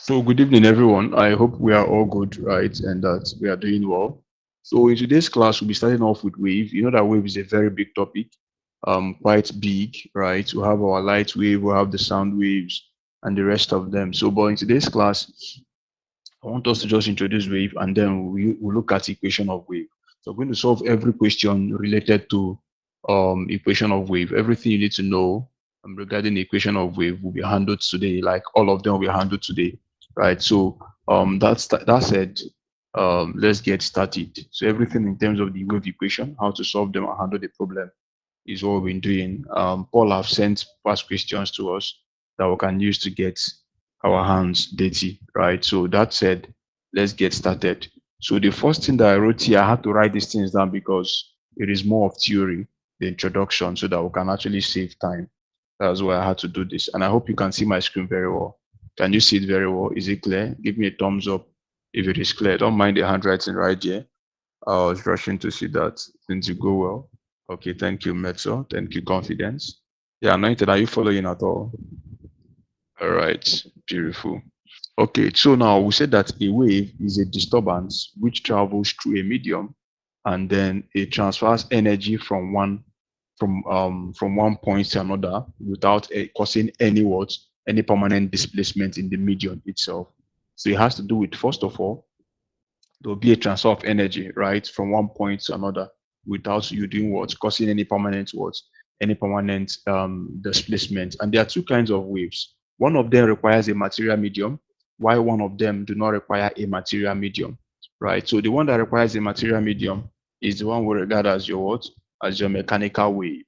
So, good evening, everyone. I hope we are all good, right? And that we are doing well. So, in today's class, we'll be starting off with wave. You know that wave is a very big topic, quite big, right? We have our light wave, we have the sound waves, and the rest of them. So, but in today's class, I want us to just introduce wave and then we'll look at equation of wave. So we're going to solve every question related to equation of wave. Everything you need to know regarding the equation of wave will be handled today. Like all of them will be handled today, right? So that said, let's get started. So everything in terms of the wave equation, how to solve them and handle the problem is what we've been doing. Paul have sent past questions to us that we can use to get our hands dirty, right? So that said, let's get started. So the first thing that I wrote here, I had to write these things down because it is more of theory, the introduction, so that we can actually save time. That's why I had to do this. And I hope you can see my screen very well. Can you see it very well? Is it clear? Give me a thumbs up if it is clear. Don't mind the handwriting right here. I was rushing to see that things will go well. Okay, thank you, Metso. Thank you, Confidence. Yeah, Anointed, are you following at all? All right, beautiful. Okay, so now we said that a wave is a disturbance which travels through a medium and then it transfers energy from one point to another without causing any permanent displacement in the medium itself. So it has to do with, first of all, there will be a transfer of energy, right, from one point to another without you doing what, causing any permanent displacement. And there are two kinds of waves. One of them requires a material medium, while one of them do not require a material medium, right? So the one that requires a material medium is the one we regard as your what, as your mechanical wave.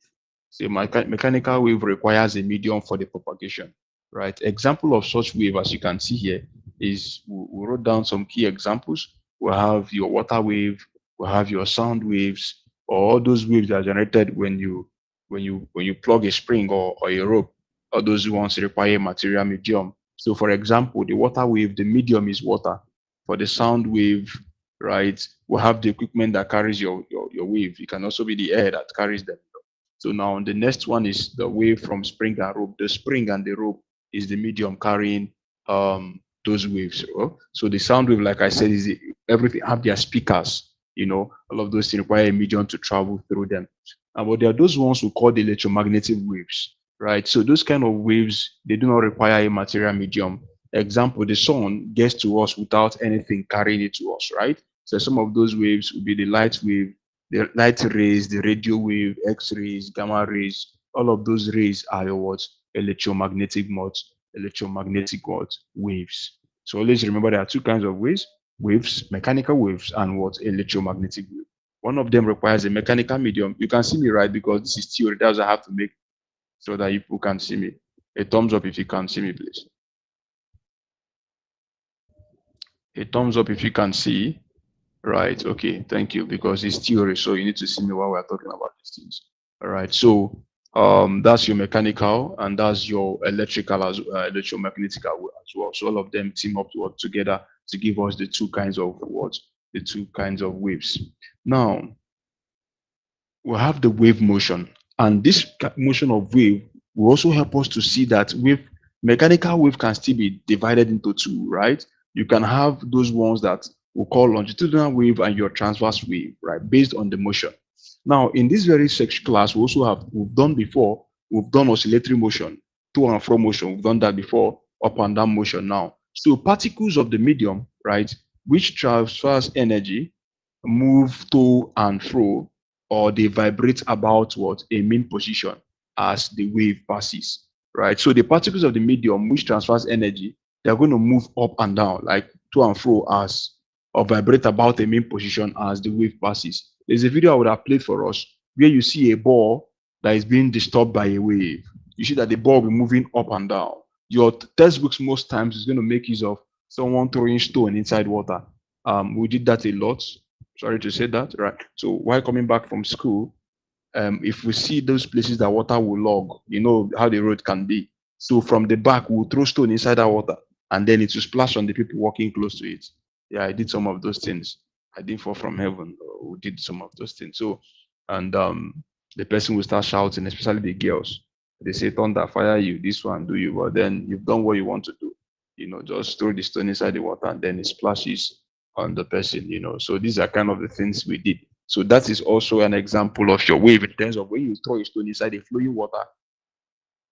So mechanical wave requires a medium for the propagation, right? Example of such wave, as you can see here, is we wrote down some key examples. We have your water wave, we have your sound waves, or all those waves that are generated when you plug a spring or a rope. All those ones require a material medium. So for example, the water wave, the medium is water. For the sound wave, right, we have the equipment that carries your wave. It can also be the air that carries them. So now the next one is the wave from spring and rope. The spring and the rope is the medium carrying those waves. So the sound wave, like I said, is everything have their speakers. All of those things require a medium to travel through them. But there are those ones we call the electromagnetic waves, right? So those kind of waves, they do not require a material medium. Example, the sun gets to us without anything carrying it to us, right? So some of those waves would be the light rays, the radio wave, X-rays, gamma rays, all of those rays are your what? Electromagnetic what? Waves. So always remember there are two kinds of waves, mechanical waves and what? Electromagnetic wave. One of them requires a mechanical medium. You can see me right because this is theory. That's what I have to make so that people can see me. A thumbs up if you can see me, please. A thumbs up if you can see. Right. Okay. Thank you. Because it's theory, so you need to see me while we're talking about these things. All right. So that's your mechanical and that's your electrical electromagnetic as well. So all of them team up to work together to give us the two kinds of the two kinds of waves. Now we have the wave motion, and this motion of wave will also help us to see that mechanical wave can still be divided into two, right? You can have those ones that we call longitudinal wave and your transverse wave, right, based on the motion. Now, in this very section class, we've done before, we've done oscillatory motion, to and fro motion, we've done that before, up and down motion now. So particles of the medium, right, which transfers energy, move to and fro, or they vibrate about what a mean position as the wave passes, right? So the particles of the medium which transfers energy, they're going to move up and down, like to and fro as or vibrate about a mean position as the wave passes. There's a video I would have played for us where you see a ball that is being disturbed by a wave. You see that the ball will be moving up and down. Your textbooks most times is going to make use of someone throwing stone inside water. We did that a lot. Sorry to say that, right? So while coming back from school, if we see those places that water will log, you know how the road can be. So from the back, we'll throw stone inside that water, and then it will splash on the people walking close to it. Yeah, I did some of those things. I didn't fall from heaven. We did some of those things. So, and the person will start shouting, especially the girls. They say, "Thunder, fire you! This one, do you?" But then you've done what you want to do. just throw the stone inside the water and then it splashes on the person. So these are kind of the things we did. So that is also an example of your wave in terms of when you throw a stone inside the flowing water,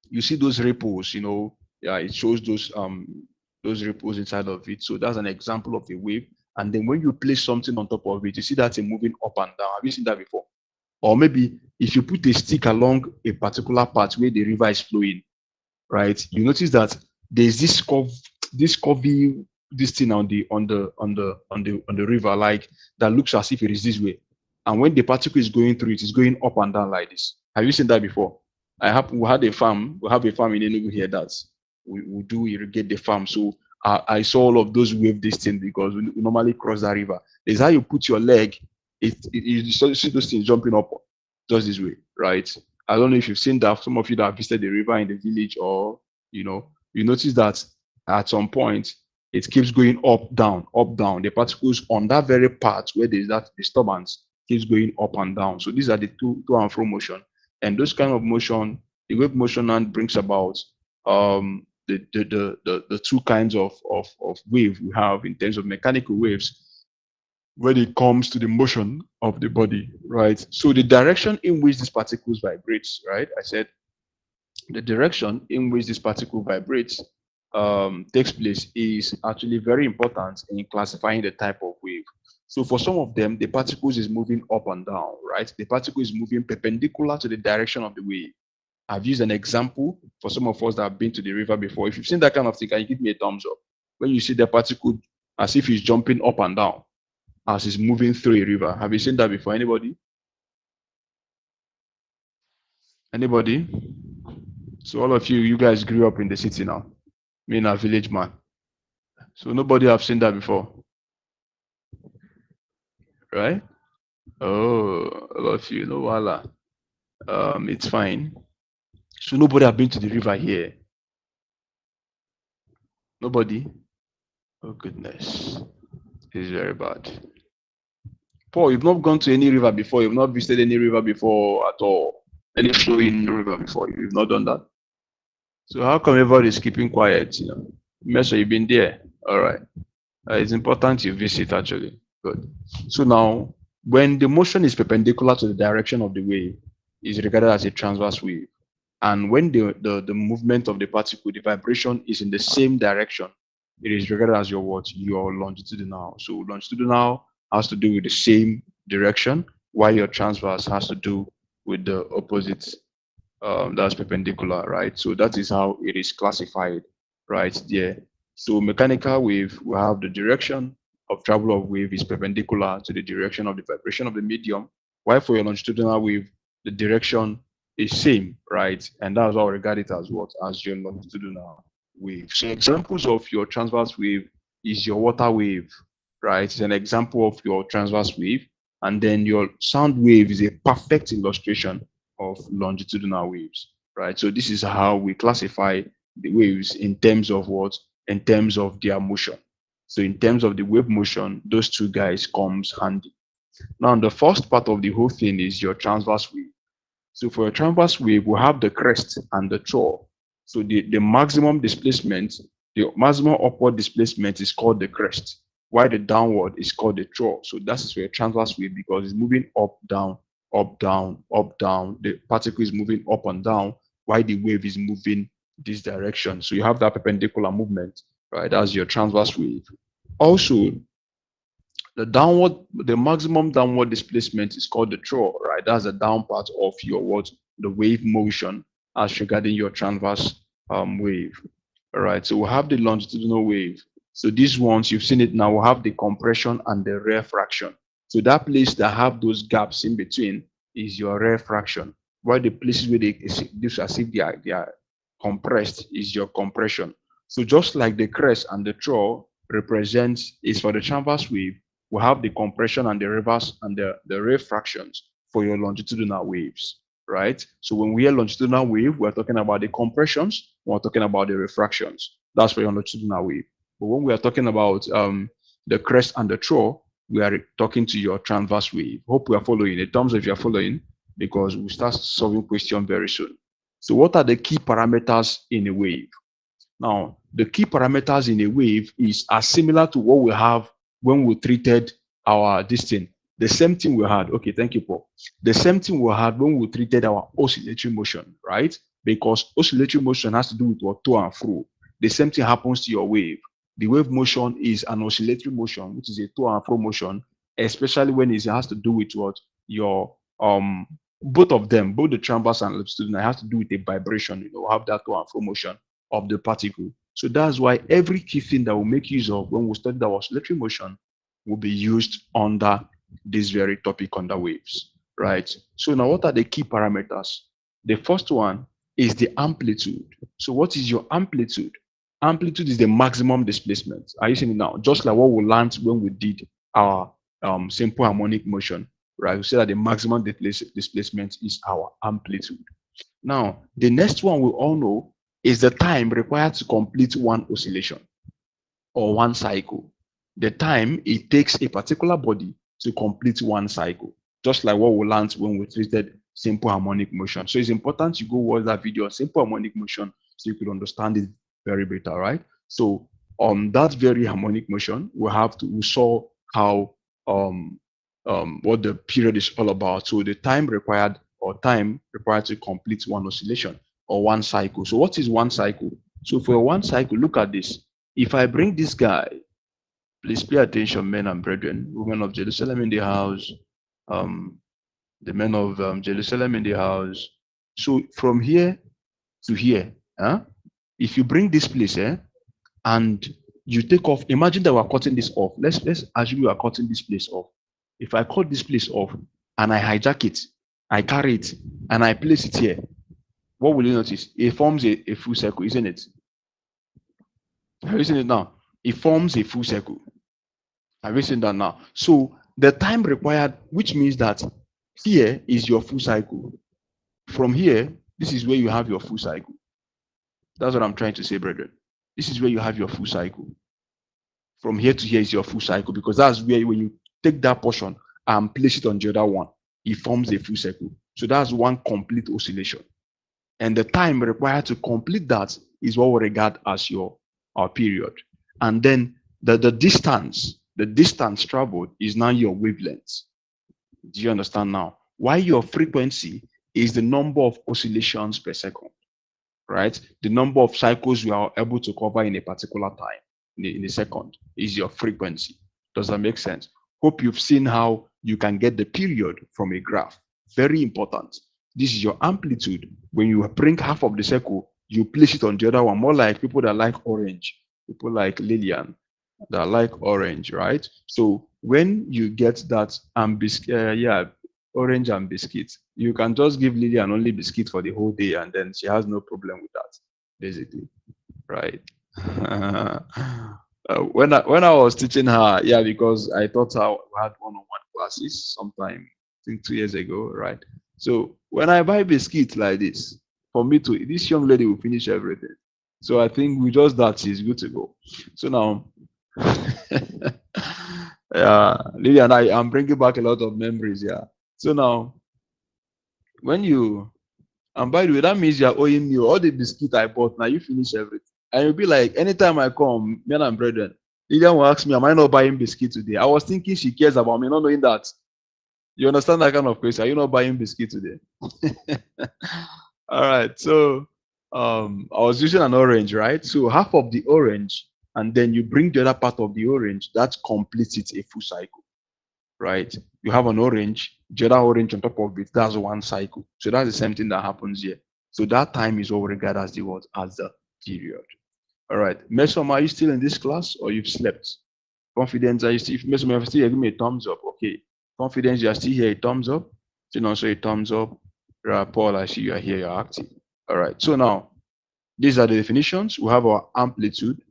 you see those ripples. Yeah, it shows those ripples inside of it. So that's an example of a wave. And then when you place something on top of it, you see that it's moving up and down. Have you seen that before? Or maybe if you put a stick along a particular path where the river is flowing, right? You notice that there's this curvy, this thing on the river, like that looks as if it is this way. And when the particle is going through it, it's going up and down like this. Have you seen that before? We have a farm in Enugu here that we do irrigate the farm. So I saw all of those wave this thing because we normally cross that river. It's how you put your leg, you see those things jumping up just this way, right? I don't know if you've seen that. Some of you that have visited the river in the village, or you notice that at some point it keeps going up, down, up, down. The particles on that very part where there's that disturbance keeps going up and down. So these are the to and fro motion, and those kind of motion, the wave motion, and brings about the two kinds of wave we have in terms of mechanical waves when it comes to the motion of the body, right? So the direction in which these particles vibrates, right? I said the direction in which this particle vibrates takes place is actually very important in classifying the type of wave. So for some of them, the particles is moving up and down, right? The particle is moving perpendicular to the direction of the wave. I've used an example for some of us that have been to the river before. If you've seen that kind of thing, can you give me a thumbs up? When you see the particle as if it's jumping up and down, as it's moving through a river. Have you seen that before? Anybody? Anybody? So all of you guys grew up in the city now. Me a village man. So nobody have seen that before, right? Oh, all of you, no wala. It's fine. So nobody have been to the river here. Nobody. Oh goodness, it's very bad. Paul, you've not gone to any river before. You've not visited any river before at all. Any flowing river before. You've not done that. So how come everybody is keeping quiet? Meso, you've been there. All right. It's important you visit actually. Good. So now, when the motion is perpendicular to the direction of the wave, is regarded as a transverse wave. And when the movement of the particle, the vibration is in the same direction, it is regarded as your what? Your longitudinal. So longitudinal has to do with the same direction, while your transverse has to do with the opposite. That's perpendicular, right? So that is how it is classified right there. So mechanical wave will have the direction of travel of wave is perpendicular to the direction of the vibration of the medium, while for your longitudinal wave, the direction is same, right? And that's how I regard it as what? As your longitudinal wave. So examples of your transverse wave is your water wave, right? It's an example of your transverse wave. And then your sound wave is a perfect illustration of longitudinal waves, right? So this is how we classify the waves in terms of what? In terms of their motion. So in terms of the wave motion, those two guys comes handy. Now, the first part of the whole thing is your transverse wave. So for a transverse wave, we have the crest and the trough. So the maximum displacement, the maximum upward displacement is called the crest, while the downward is called the trough. So that is for a transverse wave because it's moving up, down, up, down, up, down. The particle is moving up and down, while the wave is moving this direction. So you have that perpendicular movement, right? That's your transverse wave. Also, the maximum downward displacement is called the trough, right? That's the down part of your what? The wave motion as regarding your transverse wave. All right, so we have the longitudinal wave. So these ones, you've seen it now, we have the compression and the rarefaction. So that place that have those gaps in between is your rarefaction, while the places where they look as if they are compressed is your compression. So just like the crest and the trough represents is for the transverse wave, we have the compression and the reverse and the rarefractions for your longitudinal waves, right? So when we hear longitudinal wave, we're talking about the compressions, we're talking about the refractions. That's for your longitudinal wave. But when we are talking about the crest and the trough, we are talking to your transverse wave. Hope we are following. In terms of if you're following, because we'll start solving question very soon. So what are the key parameters in a wave? Now, the key parameters in a wave are similar to what we have when we treated our distance. The same thing we had. Okay, thank you, Paul. The same thing we had when we treated our oscillatory motion, right? Because oscillatory motion has to do with what to and fro. The same thing happens to your wave. The wave motion is an oscillatory motion, which is a to and fro motion, especially when it has to do with what your both of them, both the transverse and longitudinal, has to do with a vibration. Have that to and fro motion of the particle. So that's why every key thing that we make use of when we study the oscillatory motion will be used under this very topic under waves, right? So now what are the key parameters? The first one is the amplitude. So what is your amplitude? Amplitude is the maximum displacement. Are you seeing it now? Just like what we learned when we did our simple harmonic motion, right? We say that the maximum displacement is our amplitude. Now, the next one we all know is the time required to complete one oscillation or one cycle. The time it takes a particular body to complete one cycle, just like what we learned when we treated simple harmonic motion. So it's important you go watch that video on simple harmonic motion so you could understand it very better, right? So on that very harmonic motion, we saw how what the period is all about. So the time required to complete one oscillation or one cycle. So what is one cycle? So for one cycle, look at this. If I bring this guy, please pay attention, men and brethren, women of Jerusalem in the house, the men of Jerusalem in the house. So from here to here, if you bring this place and you take off, imagine that we're cutting this off. Let's assume we are cutting this place off. If I cut this place off and I hijack it, I carry it, and I place it here, what will you notice? It forms a full circle, isn't it? Have you seen it now? It forms a full circle. Have you seen that now? So the time required, which means that here is your full cycle. From here, this is where you have your full cycle. That's what I'm trying to say, brethren. This is where you have your full cycle. From here to here is your full cycle, because that's where when you take that portion and place it on the other one, it forms a full circle. So that's one complete oscillation. And the time required to complete that is what we regard as your period. And then the distance traveled is now your wavelength. Do you understand now? Why your frequency is the number of oscillations per second, right? The number of cycles you are able to cover in a particular time, in a second, is your frequency. Does that make sense? Hope you've seen how you can get the period from a graph. Very important. This is your amplitude. When you bring half of the circle, you place it on the other one, more like people that like orange, people like Lillian that like orange, right? So when you get that orange and biscuit, you can just give Lillian only biscuit for the whole day, and then she has no problem with that, basically, right? When I was teaching her, because I taught her, we had one-on-one classes sometime, I think 2 years ago, right? So when I buy biscuits like this, for me to, this young lady will finish everything. So I think with just that, she's good to go. So now, Lily and I'm bringing back a lot of memories. So now, when you, and by the way, that means you're owing me all the biscuit I bought. Now you finish everything. And you'll be like, anytime I come, men and brethren, Lillian will ask me, am I not buying biscuit today? I was thinking she cares about me, not knowing that. You understand that kind of question? Are you not buying biscuit today? All right. So I was using an orange, right? So half of the orange, and then you bring the other part of the orange, that completes it a full cycle, right? You have an orange, the other orange on top of it, that's one cycle. So that's the same thing that happens here. So that time is what we regard as the what? As the period. All right. Mesom, are you still in this class or you've slept? Confidence, are you still, if Mesom, you're still here, give me a thumbs up. Okay. Confidence, you are still here, a thumbs up. So also a thumbs up. Paul, I see you are here, you're active. All right. So now, these are the definitions. We have our amplitude,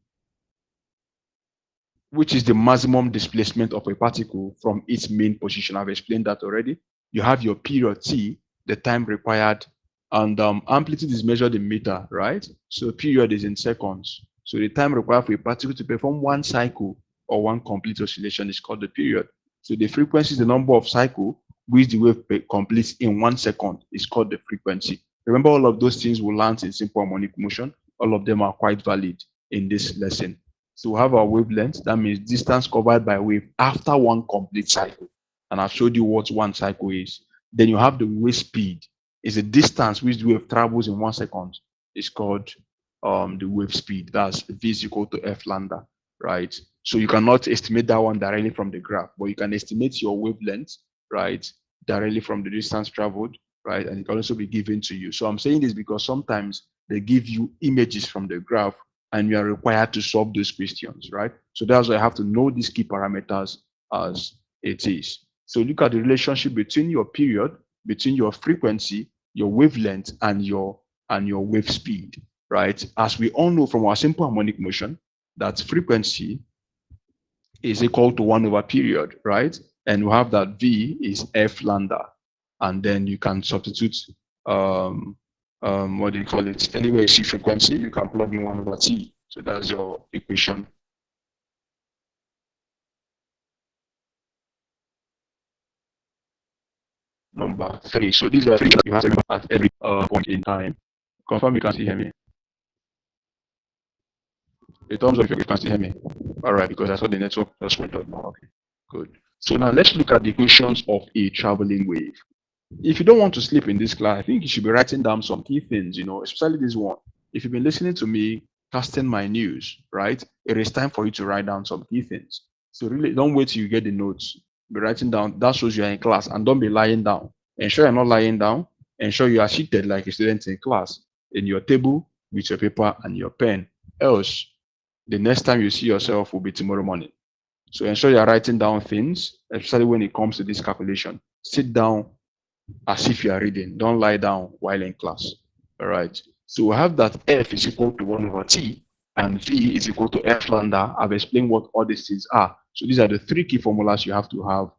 which is the maximum displacement of a particle from its main position. I've explained that already. You have your period T, the time required, and amplitude is measured in meter, right? So period is in seconds. So the time required for a particle to perform one cycle or one complete oscillation is called the period. So the frequency is the number of cycles which the wave completes in 1 second is called the frequency. Remember all of those things we learned in simple harmonic motion. All of them are quite valid in this lesson. So we have our wavelength. That means distance covered by wave after one complete cycle. And I've showed you what one cycle is. Then you have the wave speed. Is the distance which the wave travels in 1 second. It's called the wave speed. That's v is equal to f lambda, right? So you cannot estimate that one directly from the graph, but you can estimate your wavelength, right, directly from the distance traveled, right? And it can also be given to you. So I'm saying this because sometimes they give you images from the graph and you are required to solve those questions, right? So that's why I have to know these key parameters as it is. So look at the relationship between your period, between your frequency, your wavelength, and your wave speed, right? As we all know from our simple harmonic motion, that frequency is equal to 1 over period, right? And we have that V is F lambda. And then you can substitute, what do you call it? Anywhere you see frequency, you can plug in 1 over T. So that's your equation. Number 3. So these are 3 you have to remember at every point in time. Confirm you can still hear me. A thumbs up if you can still hear me. All right, because I saw the network just went up. Okay, good. So now let's look at the equations of a traveling wave. If you don't want to sleep in this class, I think you should be writing down some key things, especially this one. If you've been listening to me casting my news, right, it is time for you to write down some key things. So really, don't wait till you get the notes. Be writing down. That shows you are in class, and don't be lying down. Ensure you're not lying down. Ensure you are seated like a student in class, in your table with your paper and your pen. Else, the next time you see yourself will be tomorrow morning. So ensure you're writing down things, especially when it comes to this calculation. Sit down as if you are reading. Don't lie down while in class. All right. So we have that F is equal to 1 over T and V is equal to F lambda. I've explained what all these things are. So these are the 3 key formulas you have to have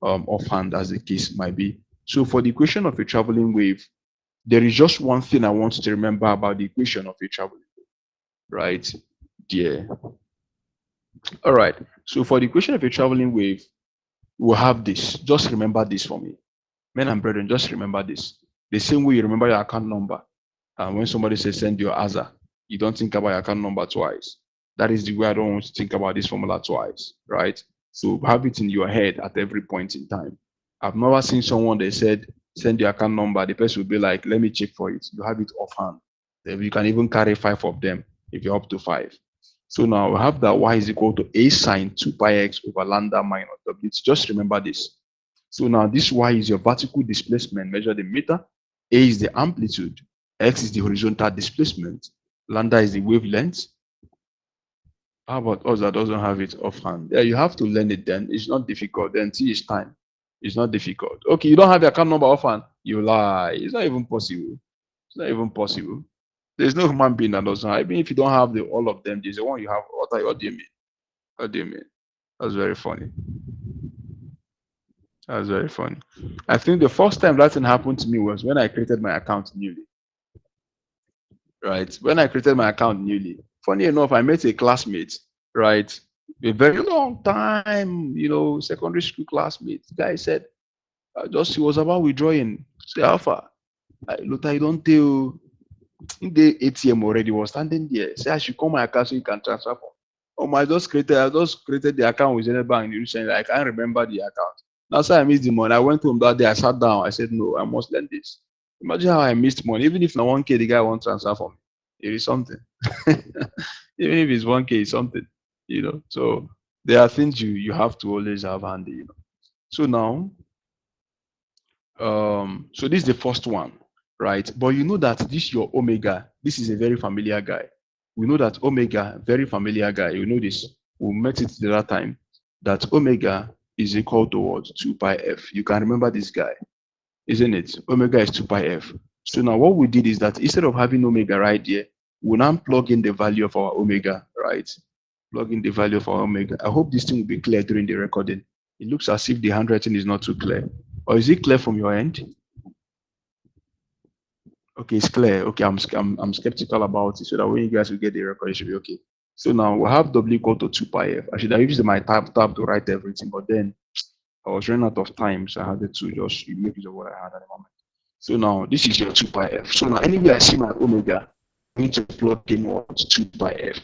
offhand, as the case might be. So for the equation of a traveling wave, there is just one thing I want you to remember about the equation of a traveling wave, right? Yeah. All right. So for the equation of a traveling wave, we'll have this. Just remember this for me. Men and brethren, just remember this. The same way you remember your account number. And when somebody says send your ASA, you don't think about your account number twice. That is the way I don't want to think about this formula twice, right? So have it in your head at every point in time. I've never seen someone that said send your account number. The person will be like, let me check for it. You have it offhand. You can even carry 5 of them if you're up to 5. So now we have that y is equal to a sine 2 pi x over lambda minus w. Just remember this. So now this y is your vertical displacement measured in meter. A is the amplitude. X is the horizontal displacement. Lambda is the wavelength. How about us that doesn't have it offhand? Yeah, you have to learn it then. It's not difficult. Then T is time. It's not difficult. Okay, you don't have your account number offhand. You lie. It's not even possible. It's not even possible. There's no human being that doesn't have. Even if you don't have all of them, there's the one you have. What do you mean? What do you mean? That's very funny. That's very funny. I think the first time that thing happened to me was when I created my account newly. Right? When I created my account newly. Funny enough, I met a classmate, right? A very long time, secondary school classmate. The guy said, he was about withdrawing. Say, Alpha, look, I don't tell. In the ATM already was standing there. Say I should call my account so you can transfer from. I just created the account with Zenith Bank recently. I can't remember the account. That's why I missed the money. I went home that day. I sat down. I said, no, I must learn this. Imagine how I missed money. Even if now 1K, the guy won't transfer for me. It is something. Even if it's 1K, it's something. So there are things you have to always have handy. So now, so this is the first one, right? But you know that this your omega. This is a very familiar guy. We know that omega, very familiar guy. You know this. We met it the other time. That omega is equal to what? 2 pi f. You can remember this guy, isn't it? Omega is 2 pi f. So now what we did is that instead of having omega right here, we now plug in the value of our omega, right? Plug in the value of our omega. I hope this thing will be clear during the recording. It looks as if the handwriting is not too clear. Or is it clear from your end? Okay, it's clear. Okay, I'm skeptical about it, so that when you guys will get the record, it should be okay. So now we have W equal to 2 pi f. I should have used my tab to write everything, but then I was running out of time, so I had to just make use of what I had at the moment. So now this is your 2 pi f. So now anywhere I see my omega, I need to plug in what 2 pi f.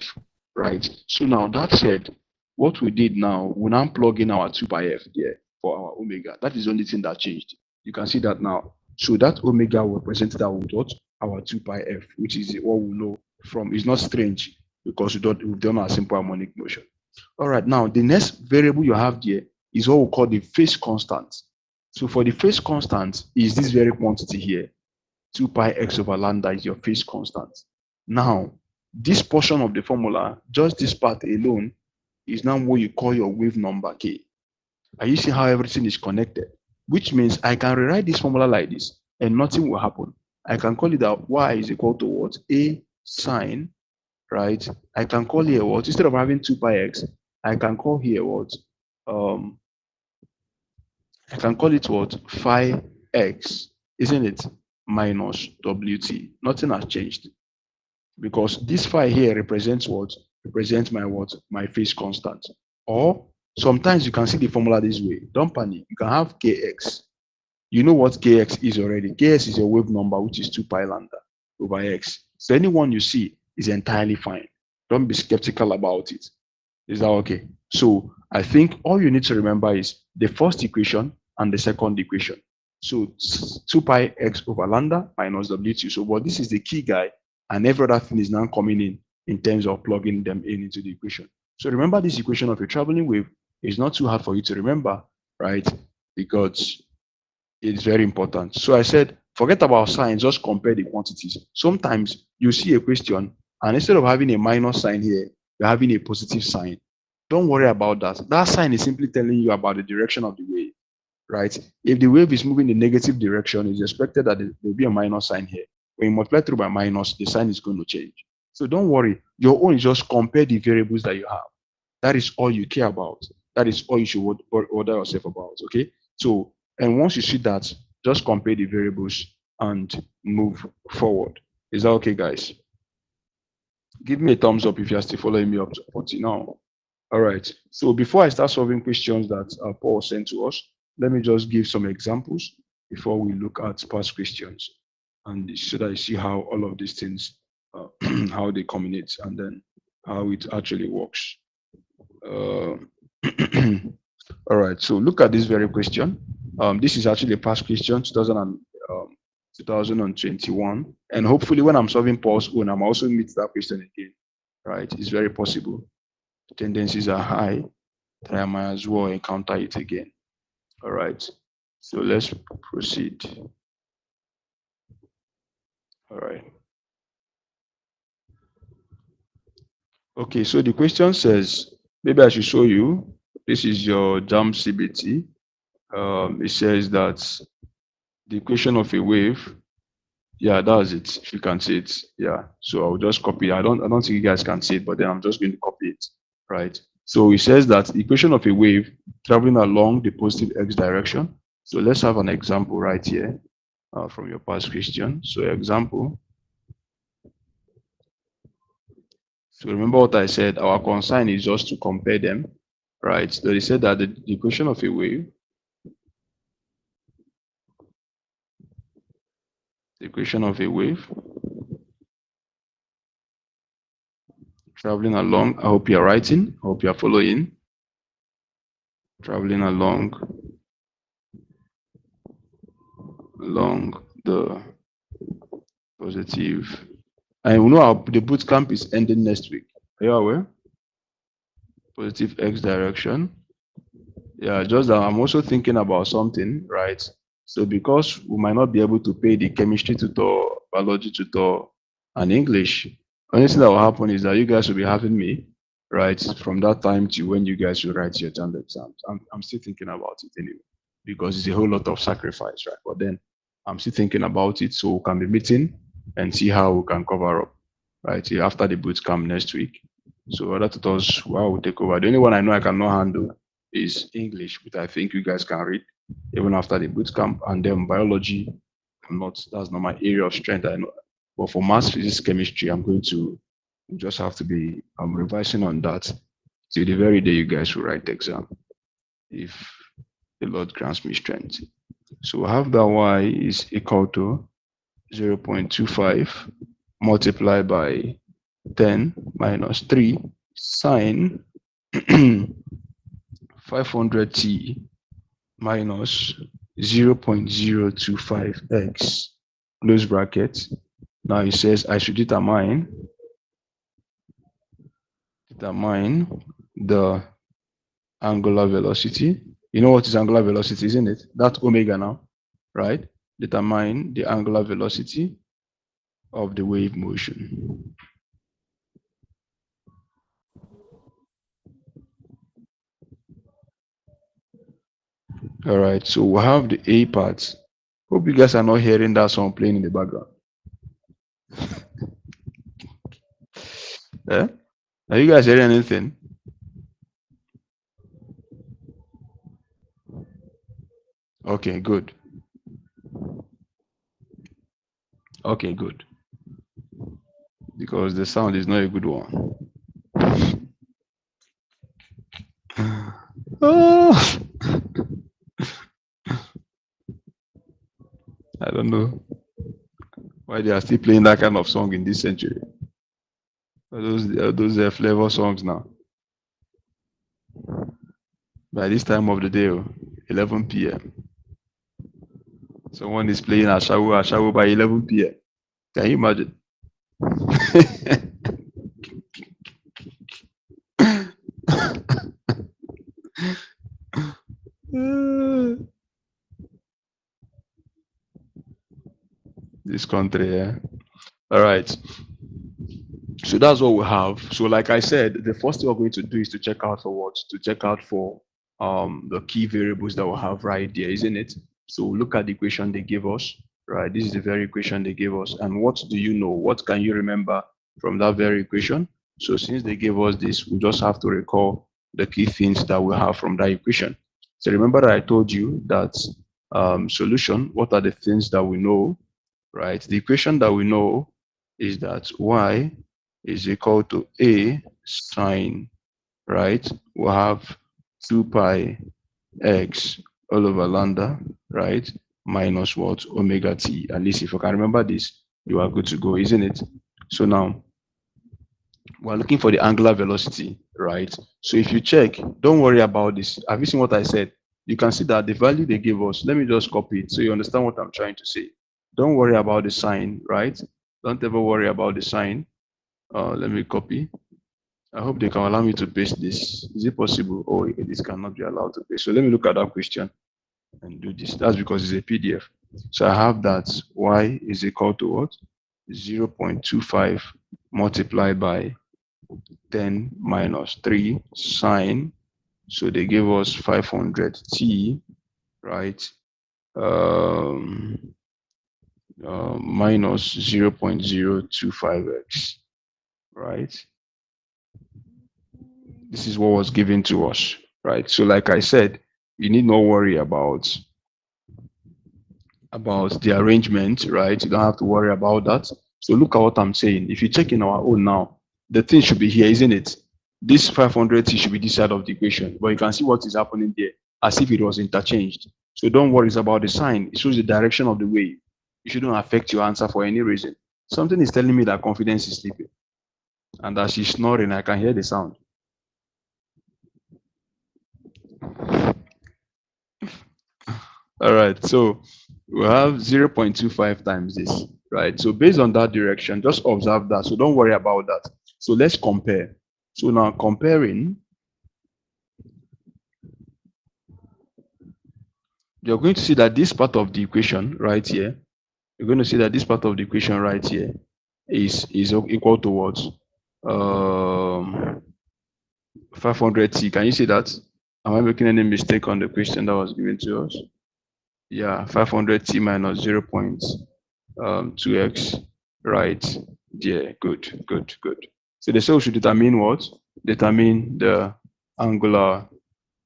right? So now that said, what we did now, we now plug in our 2 pi f there for our omega. That is the only thing that changed. You can see that now. So that omega will represent that with what? Our 2 pi f, which is what we know from. It's not strange because we've done our simple harmonic motion. All right, now the next variable you have there is what we call the phase constant. So for the phase constant is this very quantity here, 2 pi x over lambda is your phase constant. Now, this portion of the formula, just this part alone, is now what you call your wave number k. Are you seeing how everything is connected? Which means I can rewrite this formula like this and nothing will happen. I can call it that y is equal to what? A sine, right? I can call here what? Instead of having 2 pi x, I can call here what? Um, I can call it what? Phi x, isn't it? Minus wt. Nothing has changed because this phi here represents what? Represents my what? My phase constant. Or sometimes you can see the formula this way. Don't panic. You can have kx. You know what kx is already. Kx is your wave number, which is 2 pi lambda over x. So anyone you see is entirely fine. Don't be skeptical about it. Is that okay? So I think all you need to remember is the first equation and the second equation. So 2 pi x over lambda minus wt. So, but this is the key guy, and every other thing is now coming in terms of plugging them in into the equation. So remember this equation of a traveling wave is not too hard for you to remember, right? Because it's very important. So I said, forget about sign, just compare the quantities. Sometimes you see a question, and instead of having a minus sign here, you're having a positive sign. Don't worry about that. That sign is simply telling you about the direction of the wave, right? If the wave is moving in the negative direction, it's expected that there will be a minus sign here. When you multiply through by minus, the sign is going to change. So don't worry. Your own is just compare the variables that you have. That is all you care about. That is all you should order yourself about. Okay. So, and once you see that, just compare the variables and move forward. Is that okay, guys? Give me a thumbs up if you are still following me up to 40 now. All right. So before I start solving questions that Paul sent to us, let me just give some examples before we look at past questions, and so that you see how all of these things, how they combinate, and then how it actually works. Uh, all right. So look at this very question. This is actually a past question, 2021, and hopefully when I'm solving Paul's own, I'm also meet that question again. Right? It's very possible. Tendencies are high that I might as well encounter it again. All right. So let's proceed. All right. Okay, so the question says, maybe I should show you. This is your JAM CBT. It says that the equation of a wave. Yeah, that's it. If you can see it, yeah. So I'll just copy it. I don't think you guys can see it, but then I'm just going to copy it, right? So it says that the equation of a wave traveling along the positive x direction. So let's have an example right here from your past question. So example. So remember what I said, our concern is just to compare them, right? So they said that the equation of a wave, the equation of a wave traveling along, I hope you're writing, I hope you're following, traveling along the positive. And we know the boot camp is ending next week. Are you aware? Positive x direction. Yeah, just that I'm also thinking about something, right? So because we might not be able to pay the chemistry tutor, biology tutor, and English, only thing that will happen is that you guys will be having me, right, from that time to when you guys will write your term exams. I'm still thinking about it anyway, because it's a whole lot of sacrifice, right? But then I'm still thinking about it, so we can be meeting and see how we can cover up, right, after the boot camp next week. So other tutors, will take over. The only one I know I cannot handle is English, which I think you guys can read even after the boot camp. And then biology, that's not my area of strength. I know. But for maths, physics, chemistry, I'm going to just have to be revising on that till the very day you guys will write the exam, if the Lord grants me strength. So I have that y is equal to 0.25 multiplied by 10 minus 3 sine 500t minus 0.025x close bracket. Now it says I should determine the angular velocity. You know what is angular velocity, isn't it? That's omega now, right? Determine the angular velocity of the wave motion. All right, so we have the A part. Hope you guys are not hearing that song playing in the background. Eh? Are you guys hearing anything? Okay, good. Okay, good. Because the sound is not a good one. Oh, I don't know why they are still playing that kind of song in this century. Those flavor songs now. By this time of the day, 11 p.m. Someone is playing Ashawo by 11 p.m. Can you imagine? This country, yeah. All right. So that's what we have. So like I said, the first thing we're going to do is to check out for what? To check out for the key variables that we have right there, isn't it? So look at the equation they gave us, right? This is the very equation they gave us. And what do you know? What can you remember from that very equation? So since they gave us this, we just have to recall the key things that we have from that equation. So remember that I told you that solution, what are the things that we know, right? The equation that we know is that y is equal to a sine, right? We'll have 2 pi x all over lambda, right? Minus what? Omega t. At least if you can remember this, you are good to go, isn't it? So now, we're looking for the angular velocity, right? So if you check, don't worry about this. Have you seen what I said? You can see that the value they gave us, let me just copy it so you understand what I'm trying to say. Don't worry about the sign, right? Don't ever worry about the sign. Let me copy. I hope they can allow me to paste this. Is it possible? Oh, this cannot be allowed to paste. So let me look at that question and do this. That's because it's a PDF. So I have that y is equal to what? 0.25 multiplied by 10 minus 3 sine. So they gave us 500t, right? Minus 0.025x, right? This is what was given to us, right? So like I said, you need not worry about the arrangement, right? You don't have to worry about that. So look at what I'm saying. If you check in our own now, the thing should be here, isn't it? This 500t should be this side of the equation, but you can see what is happening there as if it was interchanged. So don't worry about the sign. It shows the direction of the wave. It shouldn't affect your answer for any reason. Something is telling me that confidence is sleeping. And as she's snoring, I can hear the sound. All right, so we have 0.25 times this, right? So based on that direction, just observe that. So don't worry about that. So let's compare. So now comparing, you're going to see that this part of the equation right here, you're going to see that this part of the equation right here is equal to what? 500t. Can you see that? Am I making any mistake on the question that was given to us? Yeah, 500t minus 0.2x, right? Yeah, good, good, good. So the cell should determine what? Determine the angular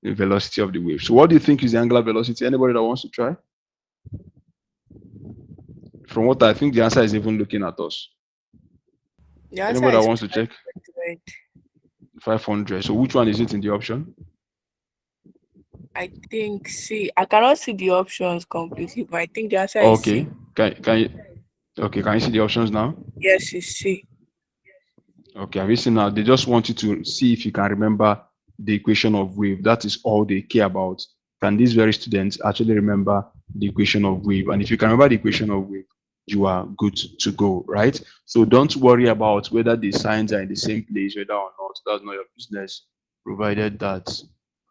velocity of the wave. So what do you think is the angular velocity? Anybody that wants to try? From what I think, the answer is even looking at us. The answer Anybody that is wants to check? 500. 500. So which one is it in the option? I think C. I cannot see the options completely, but I think the answer is Okay. C. Can you? Okay. Can you see the options now? Yes, it's C. Okay, have you seen now? They just want you to see if you can remember the equation of wave. That is all they care about. Can these very students actually remember the equation of wave? And if you can remember the equation of wave, you are good to go, right? So don't worry about whether the signs are in the same place, whether or not. That's not your business, provided that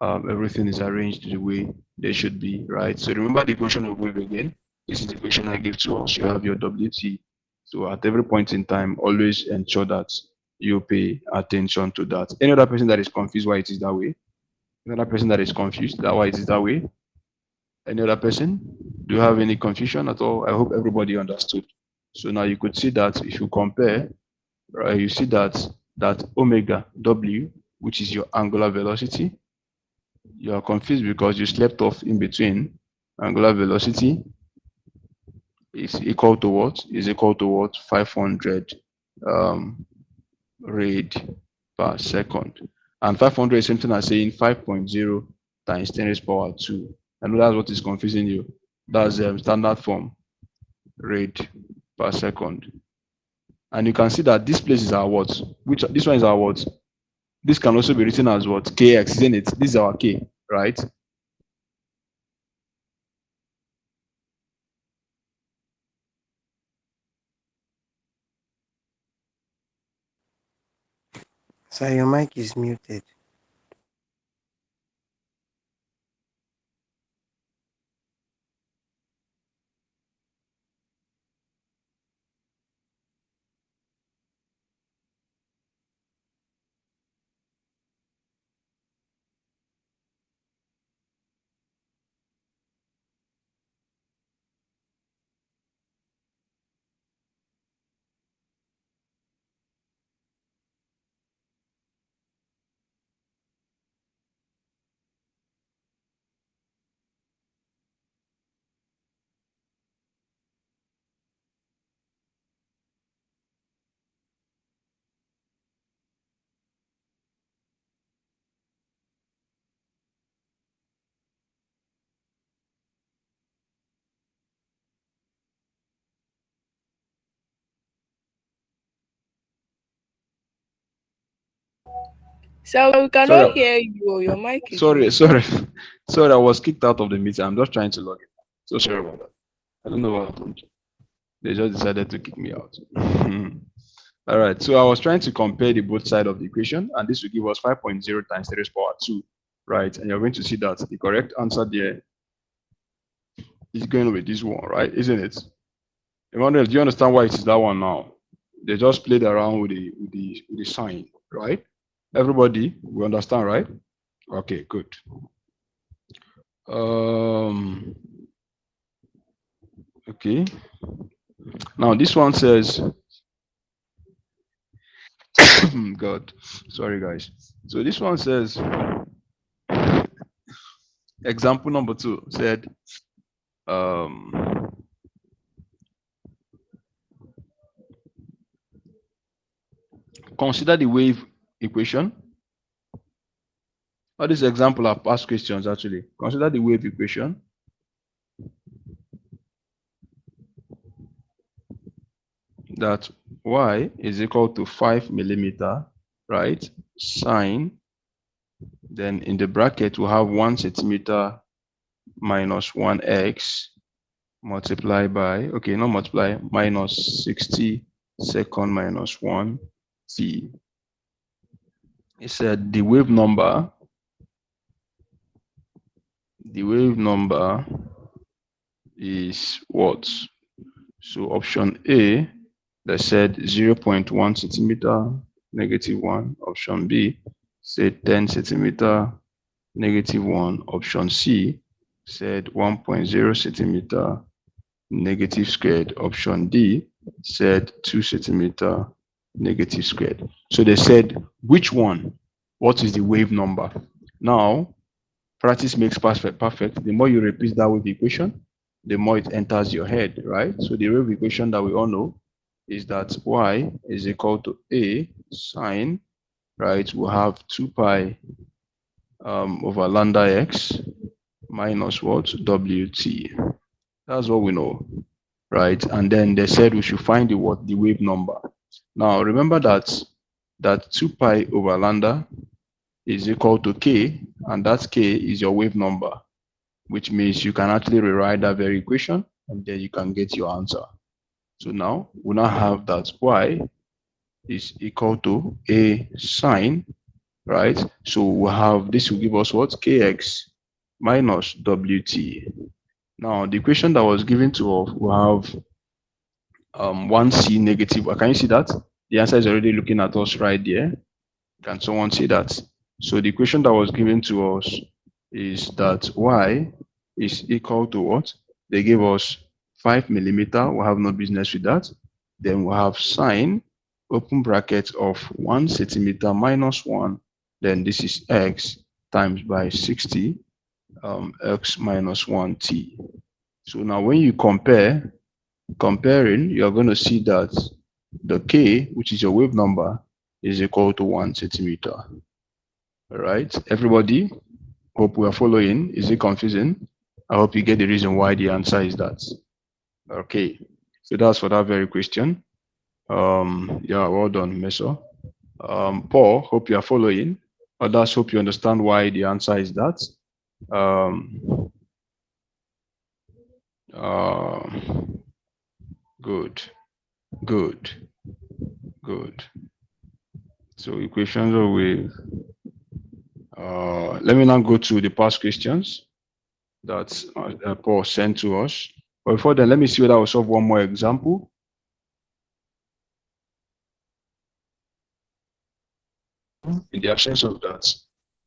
everything is arranged the way they should be, right? So remember the equation of wave again. This is the equation I give to us. You have your WT. So at every point in time, always ensure that you pay attention to that. Any other person that is confused why it is that way? Another person that is confused that why it is that way? Any other person? Do you have any confusion at all? I hope everybody understood. So now you could see that if you compare, right, you see that omega W, which is your angular velocity, you are confused because you slept off in between. Angular velocity is equal to what? Is equal to what? 500 rad per second. And 500 is something as saying 5.0 times 10 raised power 2. I know that's what is confusing you. That's standard form, rad per second. And you can see that this place is our what? Which this one is our what? This can also be written as what? Kx, isn't it? This is our K, right? Sir, your mic is muted. So we cannot Sorry, hear you. Your mic is sorry, muted. sorry, sorry. I was kicked out of the meeting. I'm just trying to log in. So sorry about that. I don't know what happened. They just decided to kick me out. All right, so I was trying to compare the both side of the equation, and this will give us 5.0 times 10 raised power 2, right? And you're going to see that the correct answer there is going with this one, right? Isn't it? Emmanuel, do you understand why it is that one now? They just played around with the sign, right? Everybody, we understand, right? Okay, good. Okay. Now this one says, God, sorry guys. So this one says, example number 2 said, consider the wave equation. All this example are past questions actually. Consider the wave equation. That y is equal to 5 millimeter, right? Sine. Then in the bracket we have 1 centimeter minus 1x multiply by, okay, not multiply, minus 60 second minus 1 t. It said the wave number is what? So option A, they said 0.1 centimeter, -1. Option B said 10 centimeter, -1. Option C said 1.0 centimeter, negative squared. Option D said 2 centimeter, negative squared. So they said, which one? What is the wave number? Now, practice makes perfect. The more you repeat that wave equation, the more it enters your head, right? So the wave equation that we all know is that y is equal to a sine, right? We have 2 pi over lambda x minus what? Wt. That's what we know, right? And then they said we should find the what? The wave number. Now remember that that 2 pi over lambda is equal to k, and that k is your wave number, which means you can actually rewrite that very equation, and then you can get your answer. So now we now have that y is equal to a sine, right? So we have this will give us what? Kx minus wt. Now the equation that was given to us will have 1c negative. Can you see that? The answer is already looking at us right there. Can someone see that? So the equation that was given to us is that y is equal to what? They gave us 5 millimeter. We have no business with that. Then we have sine, open bracket, of 1 centimeter minus 1. Then this is x times by 60, x minus 1t. So now when you comparing, you're going to see that the k, which is your wave number, is equal to 1 centimeter. All right, everybody, hope we are following. Is it confusing? I hope you get the reason why the answer is that. Okay, so that's for that very question. Yeah, well done, Meso. Paul, hope you are following. Others, hope you understand why the answer is that. Good. So equations are with. Let me now go to the past questions that Paul sent to us. But before then, let me see whether I'll solve one more example. In the absence of that,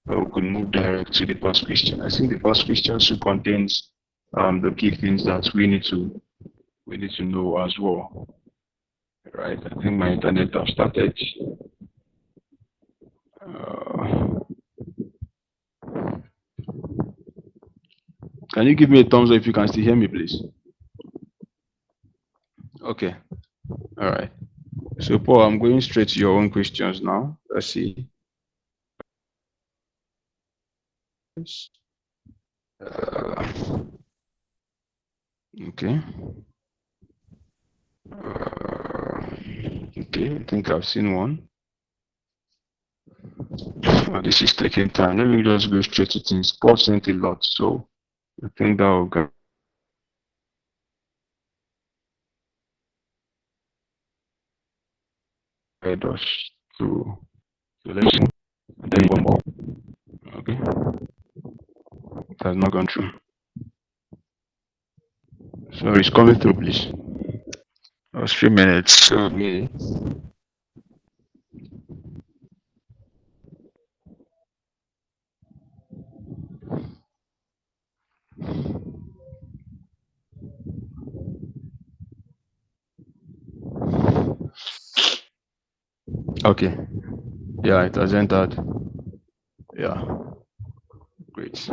we could move direct to the past question. I think the past question should contains the key things that we need to know as well. Right? I think my internet has started. Can you give me a thumbs up if you can still hear me, please? Okay. All right. So, Paul, I'm going straight to your own questions now. Let's see. Okay. Okay, I think I've seen one. Oh, this is taking time. Let me just go straight to things. Paul sent a lot, so I think that will go. Guide us through. So let's see. And then one more. Okay. It has not gone through. So it's coming through, please. It was 3 minutes. So me. Okay. Yeah, it has entered. Yeah. Great.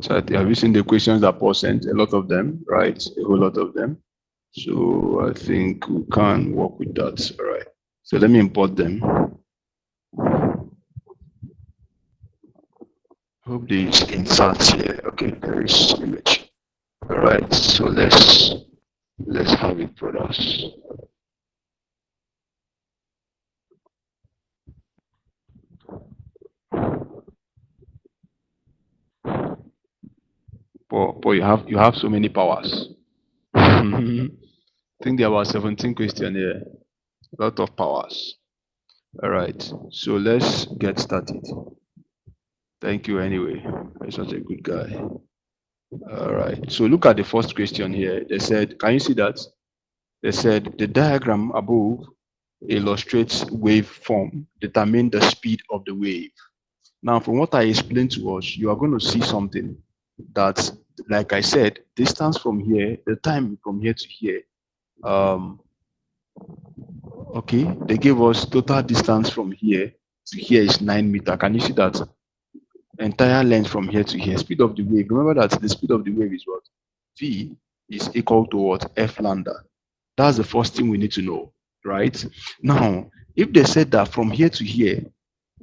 So have you seen the questions that Paul sent? A lot of them, right? A whole lot of them. So I think we can work with that. All right. So let me import them. Hope these inserts here. Okay, there is image. All right. So let's have it for us. Paul, you have so many powers. I think there were 17 questions here. A lot of powers. All right. So let's get started. Thank you anyway. You're such a good guy. All right. So look at the first question here. They said, can you see that? They said the diagram above illustrates waveform. Determine the speed of the wave. Now, from what I explained to us, you are going to see something that, like I said, distance from here, the time from here to here. Okay, they gave us total distance from here to here is 9 meters. Can you see that? Entire length from here to here. Speed of the wave. Remember that the speed of the wave is what? V is equal to what? F lambda. That's the first thing we need to know, right? Now, if they said that from here to here,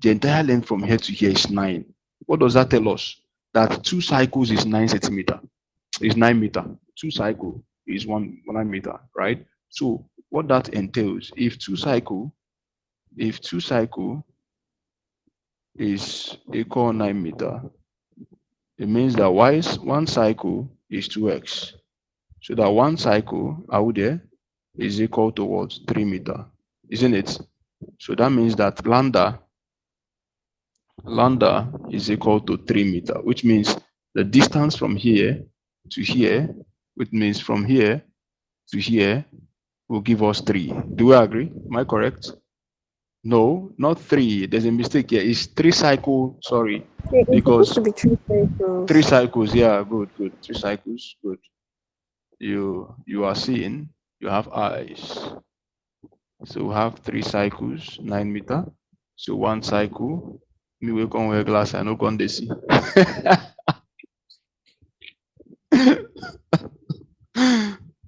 the entire length from here to here is 9, what does that tell us? That 2 cycles is 9 centimeter, is 9 meter. 2 cycle is 1 meter, right? So what that entails, if two cycle is equal 9 meter, it means that one cycle is 2x. So that one cycle out there is equal to what? 3 meter, isn't it? So that means that lambda is equal to 3 meter, which means the distance from here to here, which means from here to here, will give us 3. Do we agree? Am I correct? No, not 3. There's a mistake here. It's 3 cycle, sorry. Yeah, it's Because supposed to be 3 cycles. 3 cycles, yeah, good. 3 cycles, good. You are seeing, you have eyes. So we have 3 cycles, 9 meter. So one cycle, me will come wear glass, I no come dey see.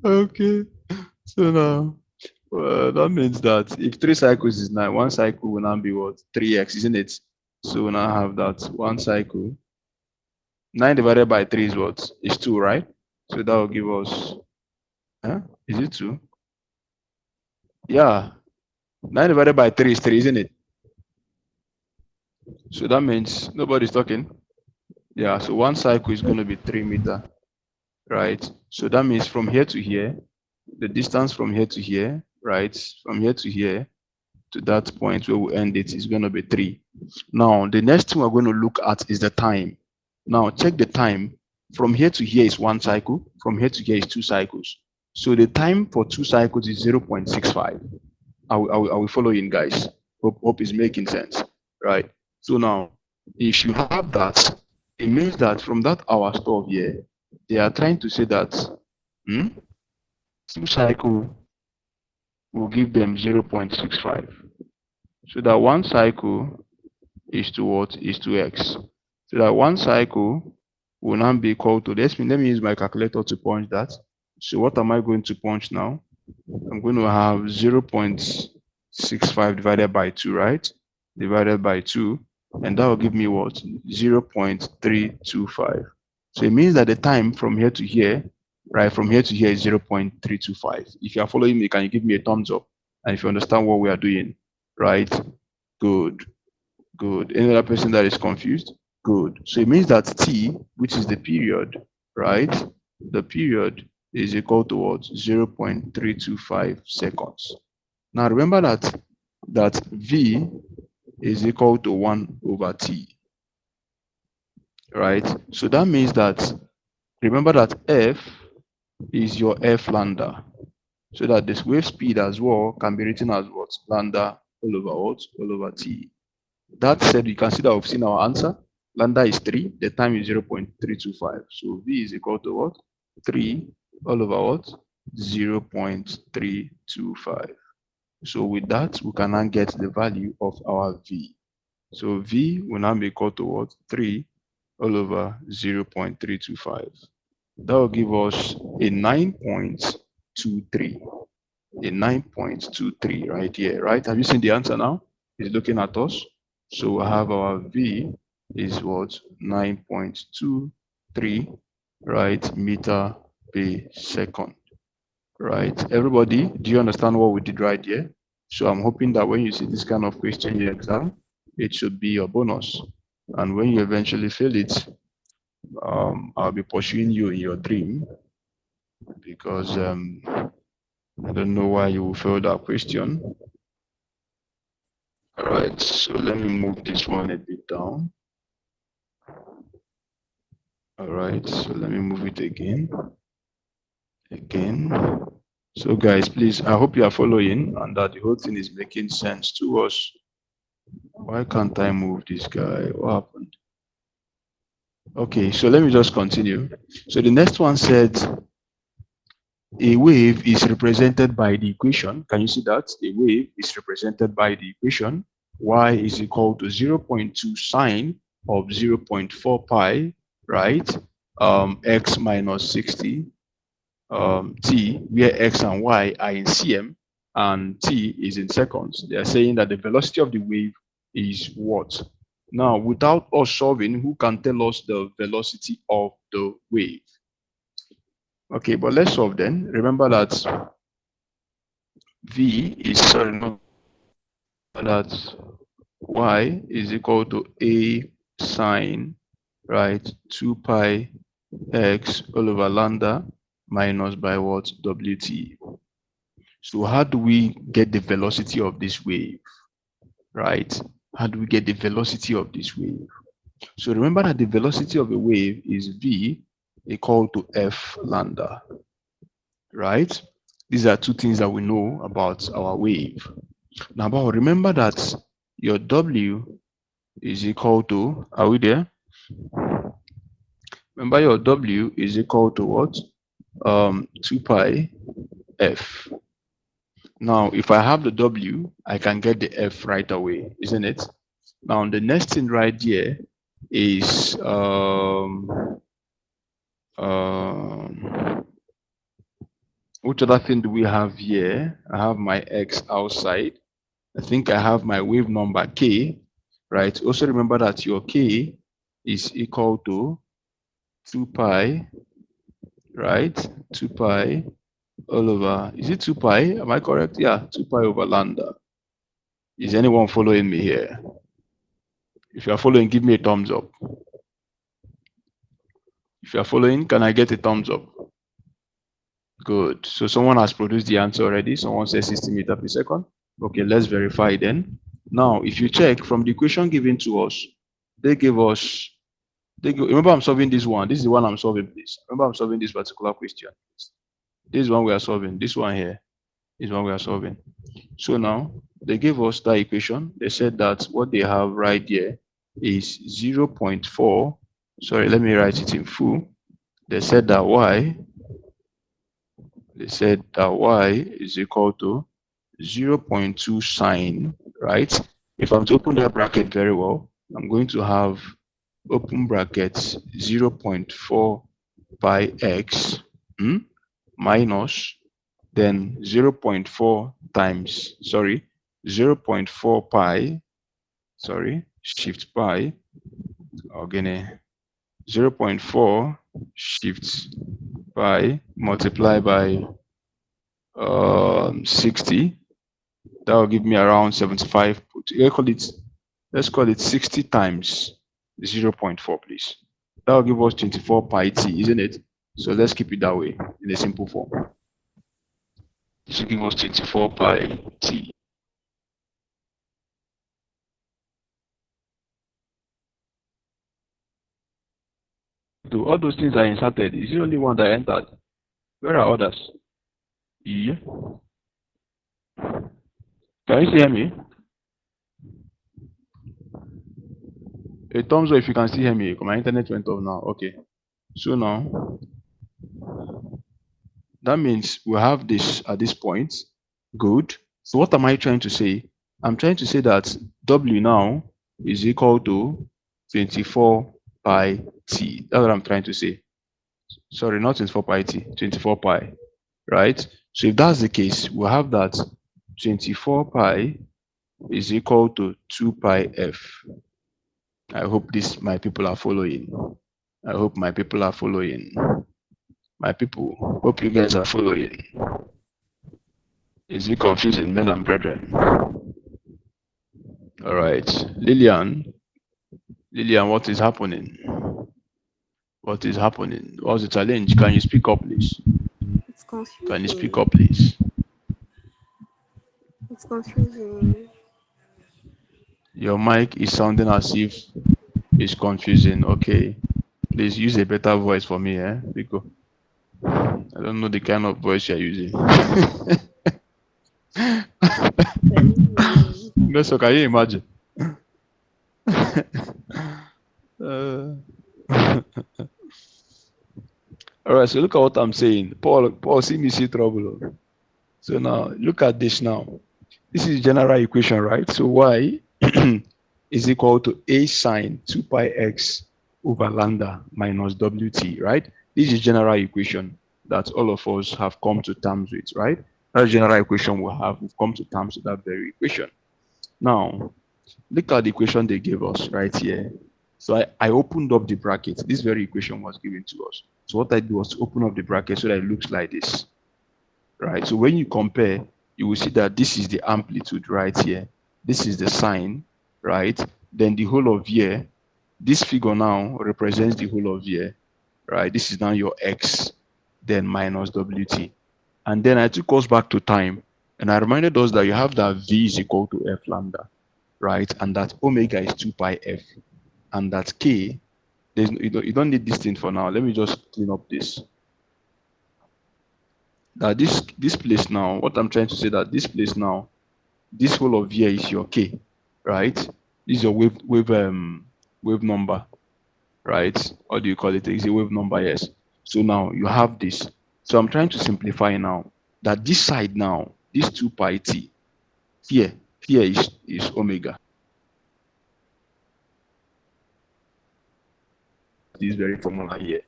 Okay, so now that means that if 3 cycles is 9, one cycle will now be what? 3x, isn't it? So we now have that one cycle. 9 divided by 3 is what? Is 2, right? So that will give us, is it 2? Yeah, 9 divided by 3 is 3, isn't it? So that means nobody's talking. Yeah, so one cycle is going to be 3 meter, right? So that means from here to here, the distance from here to here, right? From here to here to that point where we end it is going to be 3. Now, the next thing we're going to look at is the time. Now, check the time. From here to here is 1 cycle. From here to here is 2 cycles. So the time for 2 cycles is 0.65. Are we following, guys? Hope is making sense, right? So now, if you have that, it means that from that hour stuff here, they are trying to say that 2 cycle will give them 0.65. So that 1 cycle is to what? Is to x. So that 1 cycle will now be equal to this. Let me use my calculator to punch that. So what am I going to punch now? I'm going to have 0.65 divided by 2, right? Divided by 2. And that will give me what? 0.325. So it means that the time from here to here, right, from here to here is 0.325. If you are following me, can you give me a thumbs up? And if you understand what we are doing, right? Good. Any other person that is confused? Good. So it means that t, which is the period, right? The period is equal to what? 0.325 seconds. Now remember that v is equal to 1 over t, right? So that means that, remember that f is your f lambda. So that this wave speed as well can be written as what? Lambda all over what? All over t. That said, you can see that we've seen our answer. Lambda is 3, the time is 0.325. So v is equal to what? 3 all over what? 0.325. So with that, we can now get the value of our v. So v will now be equal to what? 3 all over 0.325. That will give us a 9.23. A 9.23 right here, right? Have you seen the answer now? It's looking at us. So we have our v is what? 9.23, right, meter per second, right? Everybody, do you understand what we did right here? So I'm hoping that when you see this kind of question in your exam, it should be your bonus. And when you eventually fail it, I'll be pursuing you in your dream, because I don't know why you will fail that question. All right, so let me move this one a bit down. All right, so let me move it again. So guys, please, I hope you are following and that the whole thing is making sense to us. Why can't I move this guy? What happened? Okay, so let me just continue. So the next one said a wave is represented by the equation. Can you see that? A wave is represented by the equation y is equal to 0.2 sine of 0.4 pi, right? X minus 60 t, where x and y are in cm and t is in seconds. They are saying that the velocity of the wave is what? Now, without us solving, who can tell us the velocity of the wave? Okay, but let's solve then. Remember that V is, sorry, not that, y is equal to a sine, right, 2 pi x all over lambda minus by what? Wt. So how do we get the velocity of this wave, right? How do we get the velocity of this wave? So remember that the velocity of a wave is v equal to f lambda, right? These are two things that we know about our wave. Now, but remember that your w is equal to, are we there? Remember your w is equal to what? 2 pi f. Now, if I have the w, I can get the f right away, isn't it? Now, the next thing right here is which other thing do we have here? I have my x outside. I think I have my wave number k, right? Also remember that your k is equal to 2 pi, right? 2 pi all over, is it 2 pi? Am I correct? Yeah, 2 pi over lambda. Is anyone following me here? If you are following, give me a thumbs up. If you are following, can I get a thumbs up? Good. So someone has produced the answer already. Someone says 60 meters per second. Okay, let's verify then. Now, if you check from the equation given to us, they gave us, remember I'm solving this one. This is the one I'm solving, please. Remember I'm solving this particular question. This one we are solving. This one here is one we are solving. So now, they gave us that equation. They said that what they have right here is 0.4. Sorry, let me write it in full. They said that y is equal to 0.2 sine, right? If I'm to open that bracket very well, I'm going to have open brackets 0.4 pi x minus then 0.4 times, 0.4 pi, shift pi, again, 0.4 shift pi multiply by 60. That will give me around 75. Let's call it 60 times 0.4, please. That will give us 24 pi t, isn't it? So let's keep it that way in a simple form. This should give us 24 pi t. So all those things are inserted. Is the only one that entered? Where are others? Yeah. Can you hear me? A thumbs up if you can still hear me. My internet went off now. Okay. So now, that means we have this at this point. Good. So what am I trying to say? I'm trying to say that W now is equal to 24 pi t. That's what I'm trying to say. Sorry, not 24 pi t, 24 pi, right? So if that's the case, we have that 24 pi is equal to 2 pi f. I hope my people are following. I hope my people are following. My people, hope you guys are following. Is it confusing, men and brethren? All right, Lillian, what is happening? What is happening? What's the challenge? Can you speak up, please? It's confusing. Can you speak up, please? It's confusing. Your mic is sounding as if it's confusing. Okay, please use a better voice for me, because I don't know the kind of voice you're using. So can you imagine? All right, so look at what I'm saying. Paul, see me see trouble. So now, look at this now. This is general equation, right? So y is equal to a sine 2 pi x over lambda minus wt, right? This is general equation that all of us have come to terms with, right? That's general equation we've come to terms with that very equation. Now, look at the equation they gave us right here. So I opened up the bracket. This very equation was given to us. So what I did was open up the bracket so that it looks like this, right? So when you compare, you will see that this is the amplitude right here. This is the sine, right? Then the whole of year. This figure now represents the whole of year, right? This is now your x, then minus wt. And then I took us back to time, and I reminded us that you have that v is equal to f lambda, right? And that omega is 2 pi f, and that k, you don't need this thing for now. Let me just clean up this. That this place now, what I'm trying to say, that this place now, this whole of here is your k, right? This is your wave number, right? What do you call it? It's a wave number, yes. So now you have this. So I'm trying to simplify now that this side now, this 2 pi t, here is omega. This very formula here.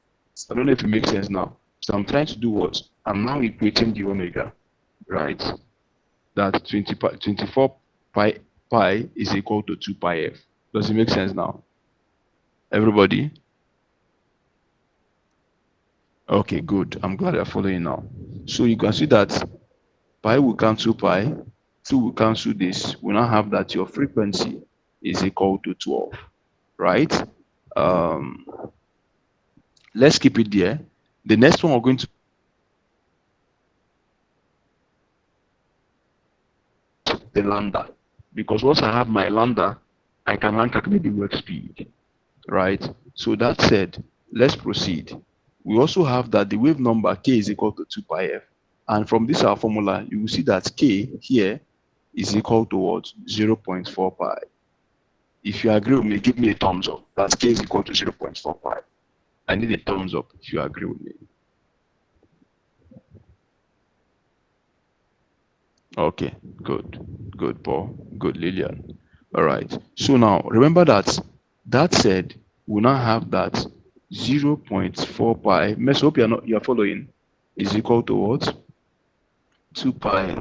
I don't know if it makes sense now. So I'm trying to do what? I'm now equating the omega, right? That 24 pi is equal to 2 pi f. Does it make sense now? Everybody? Okay, good. I'm glad you're following now. So you can see that pi will cancel pi, 2 will cancel this. We now have that your frequency is equal to 12, right? Let's keep it there. The next one we're going to the lambda, because once I have my lambda, I can now calculate the work speed, right? So that said, let's proceed. We also have that the wave number k is equal to 2 pi f, and from this our formula, you will see that k here is equal to what? 0.4 pi. If you agree with me, give me a thumbs up. That k is equal to 0.4 pi. I need a thumbs up if you agree with me. Okay, good, Paul, good, Lillian. All right. So now remember that said, we now have that 0.4 pi. Mess hope you're following. Is equal to what? 2 pi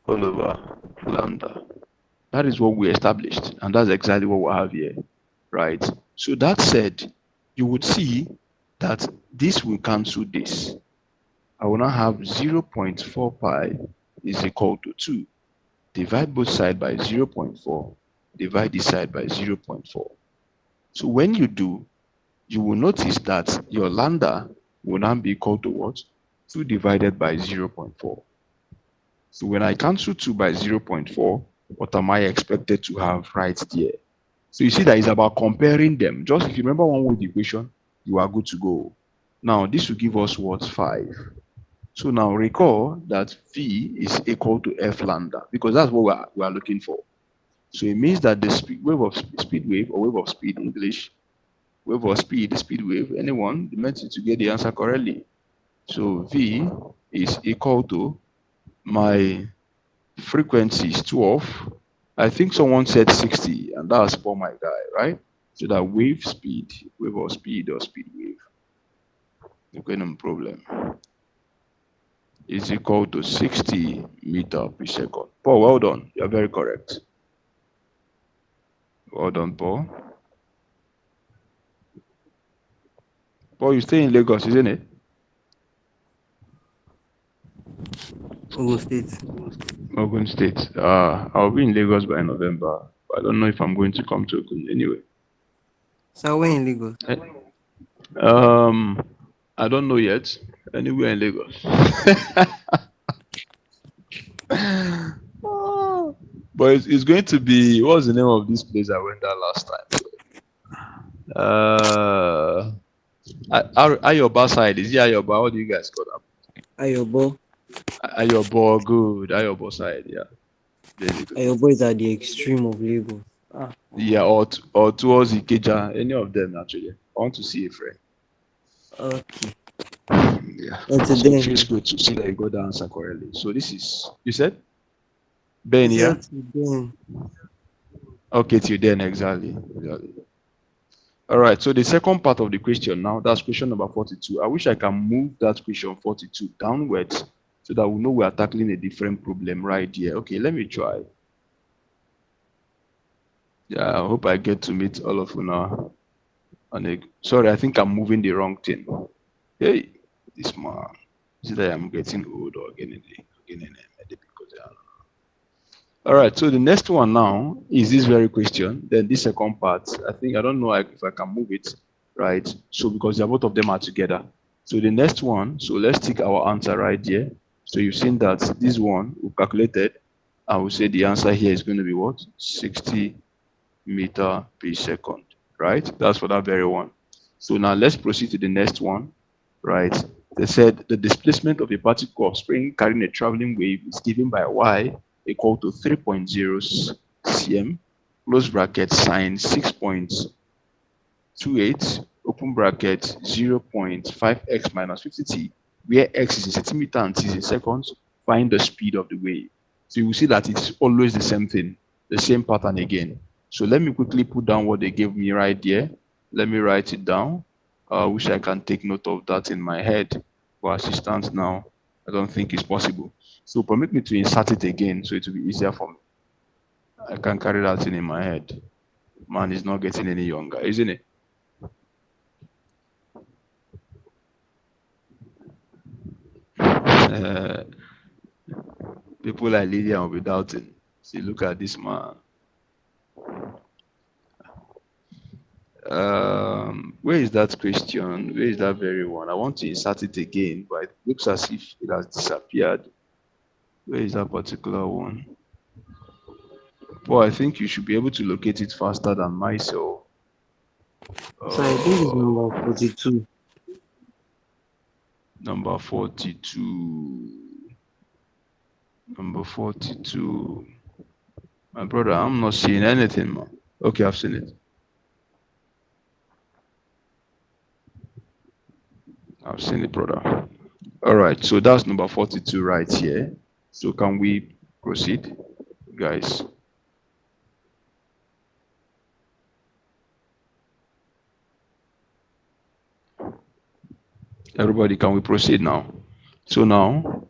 all over lambda. That is what we established, and that's exactly what we have here, right? So that said, you would see that this will cancel this. I will now have 0.4 pi is equal to 2. Divide both sides by 0.4. Divide this side by 0.4. So when you do, you will notice that your lambda will now be equal to what? 2 divided by 0.4. So when I cancel 2 by 0.4, what am I expected to have right there? So you see that it's about comparing them. Just if you remember one word equation, you are good to go. Now this will give us what? 5. So now recall that V is equal to F lambda, because that's what we are looking for. So it means that the speed wave or wave of speed English, wave of speed wave, anyone meant to get the answer correctly. So V is equal to my frequency is 12. I think someone said 60, and that's for my guy, right? So that wave of speed or speed wave. Okay, no problem. Is equal to 60 meter per second. Paul, well done. You're very correct. Well done, Paul. Paul, you stay in Lagos, isn't it? Ogun State. Ogun State. I'll be in Lagos by November. I don't know if I'm going to come to Ogun anyway. So where in Lagos? I don't know yet. Anywhere in Lagos. But it's going to be, what's the name of this place I went there last time? Ayoba side. Is it Ayoba? What do you guys call that? Ayobo. Ayobo, good. Ayobo side, yeah. Ayobo is at the extreme of Lagos. Yeah, or towards Ikeja, any of them actually. I want to see a friend. Okay. Yeah. And So today, it feels good to see that you got the answer correctly. So this is, you said? Ben, yeah? Okay, till then, exactly. All right, so the second part of the question now, that's question number 42. I wish I can move that question 42 downwards so that we know we are tackling a different problem right here. Okay, let me try. Yeah, I hope I get to meet all of you now. Sorry, I think I'm moving the wrong thing. Hey, this man. Is it that I'm getting old or getting because All right, so the next one now is this very question. Then this second part, I think, I don't know if I can move it, right? So because both of them are together. So the next one, so let's take our answer right here. So you've seen that this one we calculated, I will say the answer here is going to be what? 60 meter per second, right? That's for that very one. So now let's proceed to the next one, right? They said the displacement of a particle of spring carrying a traveling wave is given by y equal to 3.0 cm, close bracket, sine 6.28, open bracket, 0.5x minus 50t, where x is in centimeter and t is in seconds. Find the speed of the wave. So you will see that it's always the same thing, the same pattern again. So let me quickly put down what they gave me right there. Let me write it down. I wish I can take note of that in my head. For assistance now, I don't think it's possible. So permit me to insert it again so it will be easier for me. I can carry that in my head. Man is not getting any younger, isn't it? People like Lydia will be doubting. See, look at this man. Where is that question? Where is that very one? I want to insert it again, but it looks as if it has disappeared. Where is that particular one? Well, I think you should be able to locate it faster than myself. So I think it's number 42. Number 42. Number 42. My brother, I'm not seeing anything, man. Okay, I've seen it. I've seen it, brother. All right, so that's number 42 right here. So can we proceed, guys? Everybody, can we proceed now? So now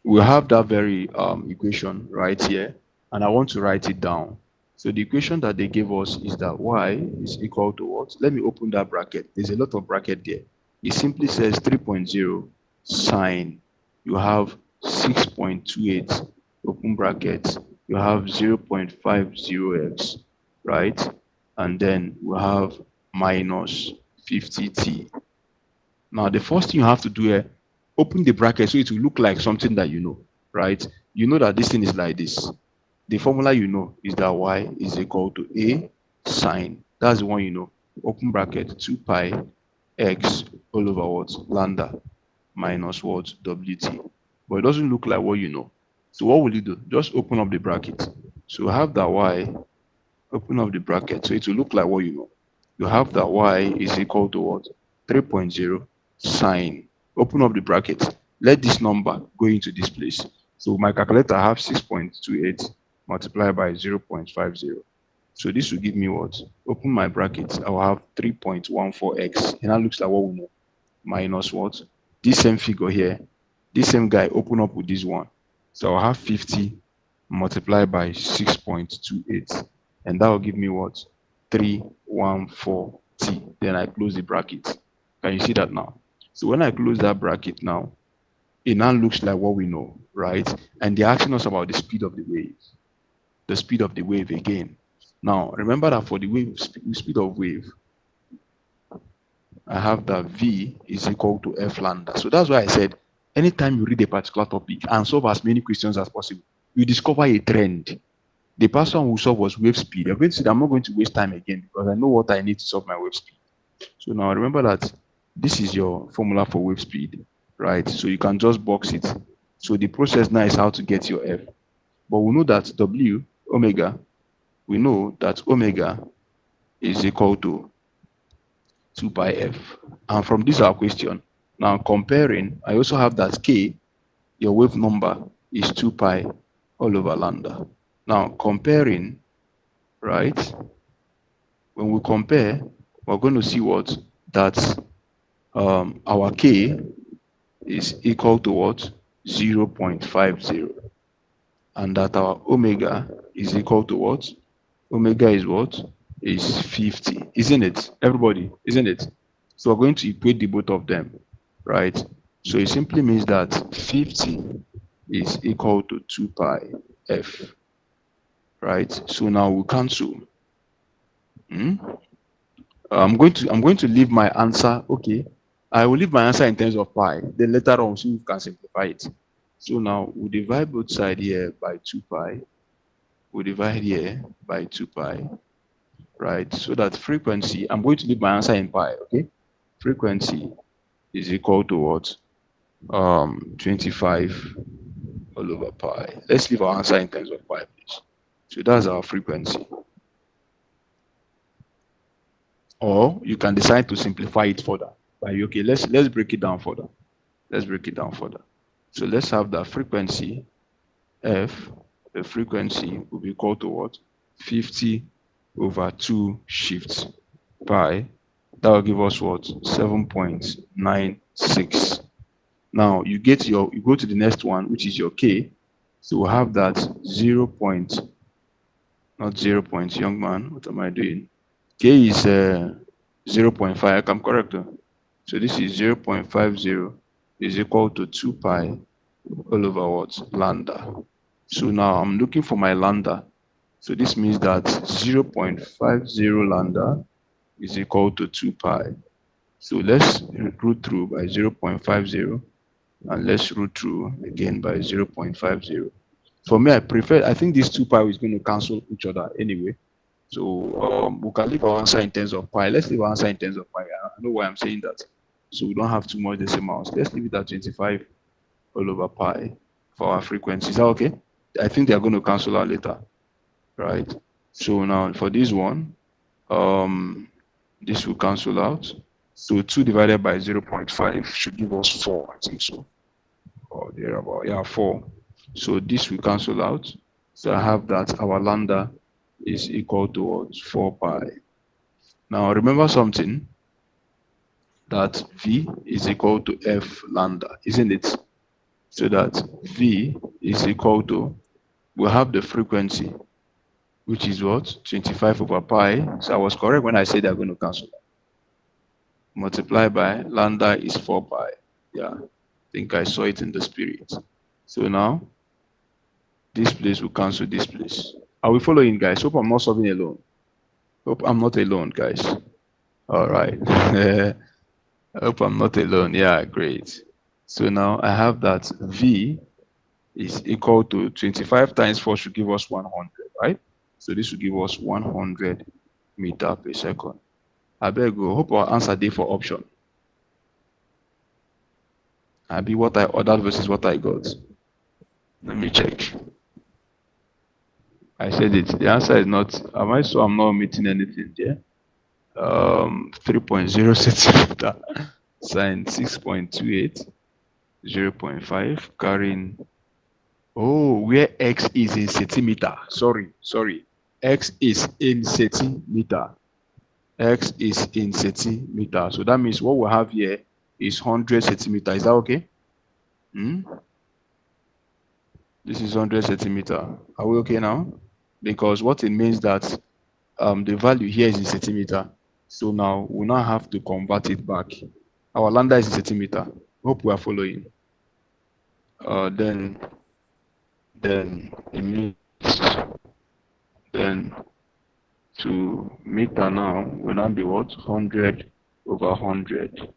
we have that very equation right here, and I want to write it down. So the equation that they gave us is that y is equal to what? Let me open that bracket. There's a lot of bracket there. It simply says 3.0 sine. You have 6.28 open bracket. You have 0.50x, right? And then we have minus 50t. Now, the first thing you have to do here, open the bracket so it will look like something that you know, right? You know that this thing is like this. The formula you know is that y is equal to a sine. That's the one you know. Open bracket 2 pi x all over what? Lambda minus what? Wt. But it doesn't look like what you know. So what will you do? Just open up the bracket. So have that y, open up the bracket so it will look like what you know. You have that y is equal to what? 3.0 sine. Open up the bracket. Let this number go into this place. So my calculator, I have 6.28 multiplied by 0.50. So this will give me what? Open my bracket. I will have 3.14x. And that looks like what we know. Minus what? This same figure here. This same guy, open up with this one. So I'll have 50 multiplied by 6.28. And that will give me what? 314t. Then I close the bracket. Can you see that now? So when I close that bracket now, it now looks like what we know, right? And they're asking us about the speed of the wave. The speed of the wave again. Now, remember that for the wave speed of wave, I have that v is equal to f lambda. So that's why I said, anytime you read a particular topic and solve as many questions as possible, you discover a trend. The person who solved was wave speed. You're going to see that I'm not going to waste time again because I know what I need to solve my wave speed. So now remember that this is your formula for wave speed, right? So you can just box it. So the process now is how to get your f. But we know that w, omega, we know that omega is equal to 2 pi f. And from this our question, now comparing, I also have that k, your wave number is 2 pi all over lambda. Now comparing, right? When we compare, we're going to see what? That our k is equal to what? 0.50. And that our omega is equal to what? Omega is what? Is 50. Isn't it? Everybody, isn't it? So we're going to equate the both of them, right? So it simply means that 50 is equal to 2 pi f. right? So now we cancel. I'm going to leave my answer. Okay, I will leave my answer in terms of pi. Then later on, see if we can simplify it. So now we divide both sides here by 2 pi. We divide here by 2 pi, right? So that frequency, I'm going to leave my answer in pi. Okay, frequency is equal to what? 25 all over pi. Let's leave our answer in terms of pi, please. So that's our frequency. Or you can decide to simplify it further. But okay, let's break it down further. Let's break it down further. So let's have the frequency f. The frequency will be equal to what? 50 over 2 shifts pi. That will give us what? 7.96. Now you go to the next one, which is your k. So we'll have that 0. Not 0 point, young man. What am I doing? K is 0.5. I'm correct. So this is 0.50 is equal to 2 pi all over what? Lambda. So now I'm looking for my lambda. So this means that 0.50 lambda is equal to 2 pi. So let's root through by 0.50 and let's root through again by 0.50. For me, I think these 2 pi is going to cancel each other anyway. So we can leave our answer in terms of pi. Let's leave our answer in terms of pi. I know why I'm saying that. So we don't have too much decimals. Let's leave it at 25 all over pi for our frequency. Is that okay? I think they're going to cancel out later, right? So now for this one, this will cancel out. So 2 divided by 0.5 should give us 4, I think so. Or thereabout, yeah, 4. So this will cancel out. So I have that our lambda is equal to what? 4 pi. Now remember something, that V is equal to F lambda, isn't it? So that V is equal to, we have the frequency, which is what? 25 over pi. So I was correct when I said they're going to cancel. Multiply by lambda is 4 pi. Yeah, I think I saw it in the spirit. So now, this place will cancel this place. Are we following, guys? Hope I'm not solving alone. Hope I'm not alone, guys. All right. I hope I'm not alone. Yeah, great. So now I have that V is equal to 25 times 4 should give us 100, right? So this will give us 100 meter per second. I beg you, hope our answer there for option. I be what I ordered versus what I got. Let me check. I said it. The answer is not. Am I so? I'm not omitting anything there. 3.0 centimeter sine 6.28, 0.5 carrying. Oh, where x is in centimeter. Sorry. X is in centimeter. X is in centimeter. So that means what we have here is 100 centimeter. Is that okay? This is 100 centimeter. Are we okay now? Because what it means that the value here is in centimeter. So now we now have to convert it back. Our lambda is in centimeter. Hope we are following. Then it means then to meter now will now be what? 100 over 100,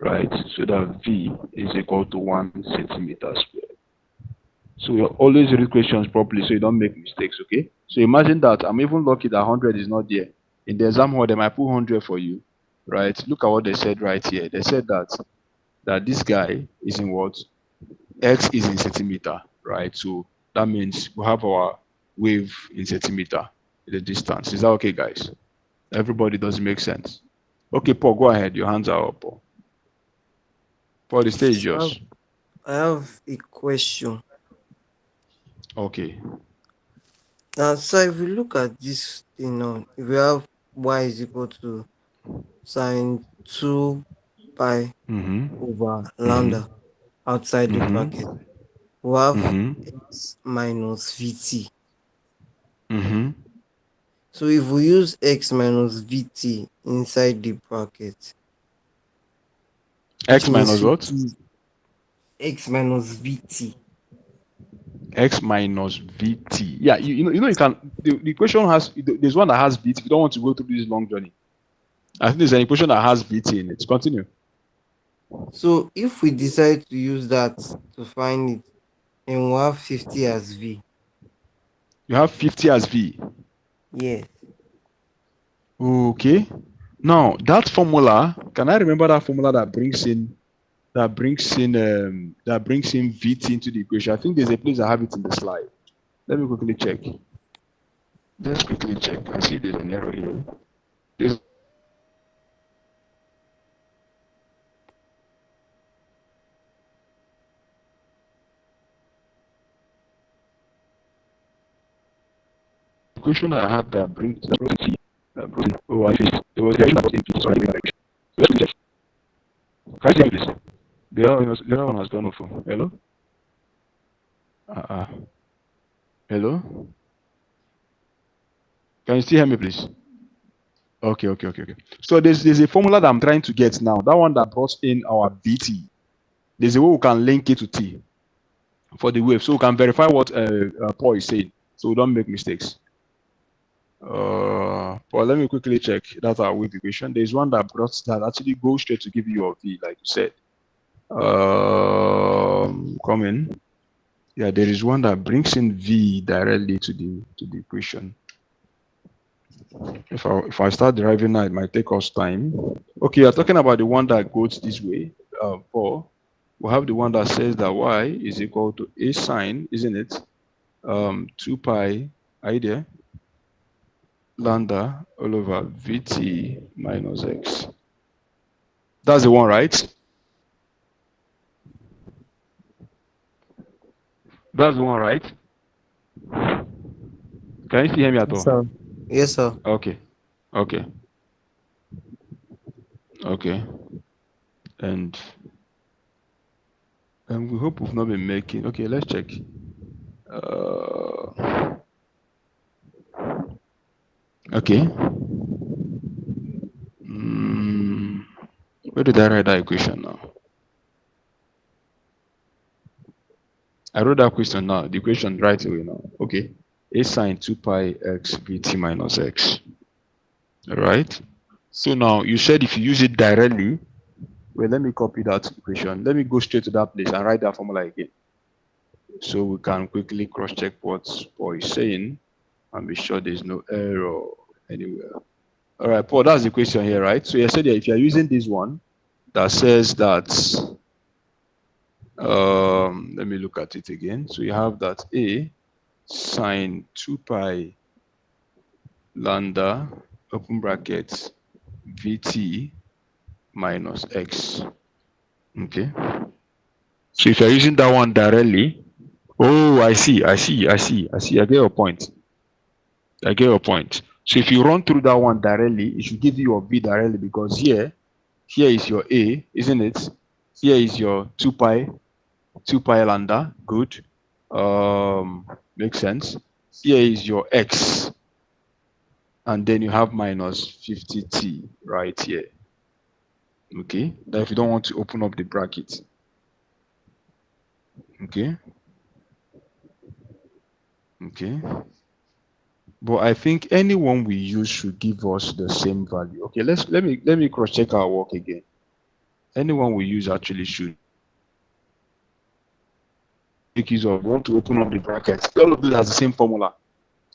right? So that V is equal to 1 centimeter squared. So you always read questions properly so you don't make mistakes, okay? So imagine that I'm even lucky that 100 is not there. In the exam hall, they might put 100 for you, right? Look at what they said right here. They said that this guy is in what? X is in centimeter, right? So that means we have our wave in centimeter, the distance. Is that okay, guys? Everybody, does it make sense? Okay, Paul, go ahead. Your hands are up, Paul. Paul, the stage is yours. I have a question. Okay. Now, so if we look at this thing now, if we have y is equal to sine 2 pi over lambda outside the bracket, we have x minus vt. So if we use x minus vt inside the bracket, X minus what? x minus vt. x minus vt. Yeah, you can, the equation has, there's one that has vt. You don't want to go through this long journey. I think there's an equation that has vt in it. Continue. So if we decide to use that to find it, and we have 50 as V. You have 50 as v. Yes. Okay. Now that formula, can I remember that formula that brings in vt into the equation? I think there's a place I have it in the slide. Let me quickly check. Let's quickly check. I see there's an error here. There's equation I had that brings oh, I see. There was the equation that was in sorry, let's check. Can you hear me, please? The other one has gone off. Hello? Hello? Can you still hear me, please? Okay. So there's a formula that I'm trying to get now. That one that brought in our VT. There's a way we can link it to T for the wave, so we can verify what Paul is saying, so we don't make mistakes. Paul, let me quickly check that our wave equation. There's one that brought that actually goes straight to give you your V, like you said. Come in. Yeah, there is one that brings in V directly to the equation. If I start deriving now, it might take us time. Okay, you're talking about the one that goes this way. Paul, we have the one that says that y is equal to a sine, isn't it? 2 pi, are you there? Lambda all over vt minus x. That's the one, right? That's the one, right? Can you still hear me at all? So, yes, sir. Okay. And we hope we've not been making. Okay, let's check. Okay. Where did I write that equation now? I wrote that question now. The equation right away now. Okay. A sine 2 pi x vt minus x. All right. So now you said if you use it directly, well, let me copy that equation. Let me go straight to that place and write that formula again, so we can quickly cross-check what Paul is saying and be sure there's no error anywhere. All right, Paul, that's the question here, right? So you said that if you're using this one that says that, let me look at it again. So you have that A sine 2 pi lambda open brackets vt minus x. Okay. So if you're using that one directly, oh, I see. I get your point. So if you run through that one directly, it should give you your V directly, because here is your A, isn't it? Here is your 2 pi lambda. Good. Makes sense. Here is your X. And then you have minus 50t right here. Okay. Now if you don't want to open up the bracket. Okay. But I think anyone we use should give us the same value. Okay, let me cross-check our work again. Anyone we use actually should make use of. Want to open up the brackets. All of them has the same formula,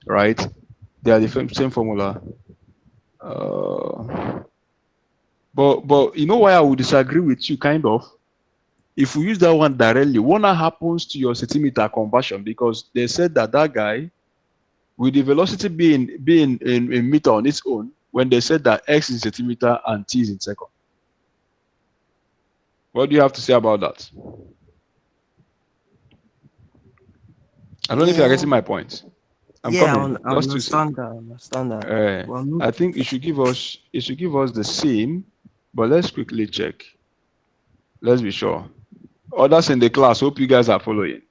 right? They are the same formula. But you know why I would disagree with you, kind of? If we use that one directly, what now happens to your centimeter conversion? Because they said that guy, with the velocity being in meter on its own, when they said that x is centimeter and t is in second. What do you have to say about that? I don't know if you're getting my point. I'm coming. I understand that. I think it should give us the same, but let's quickly check. Let's be sure. Others in the class, hope you guys are following.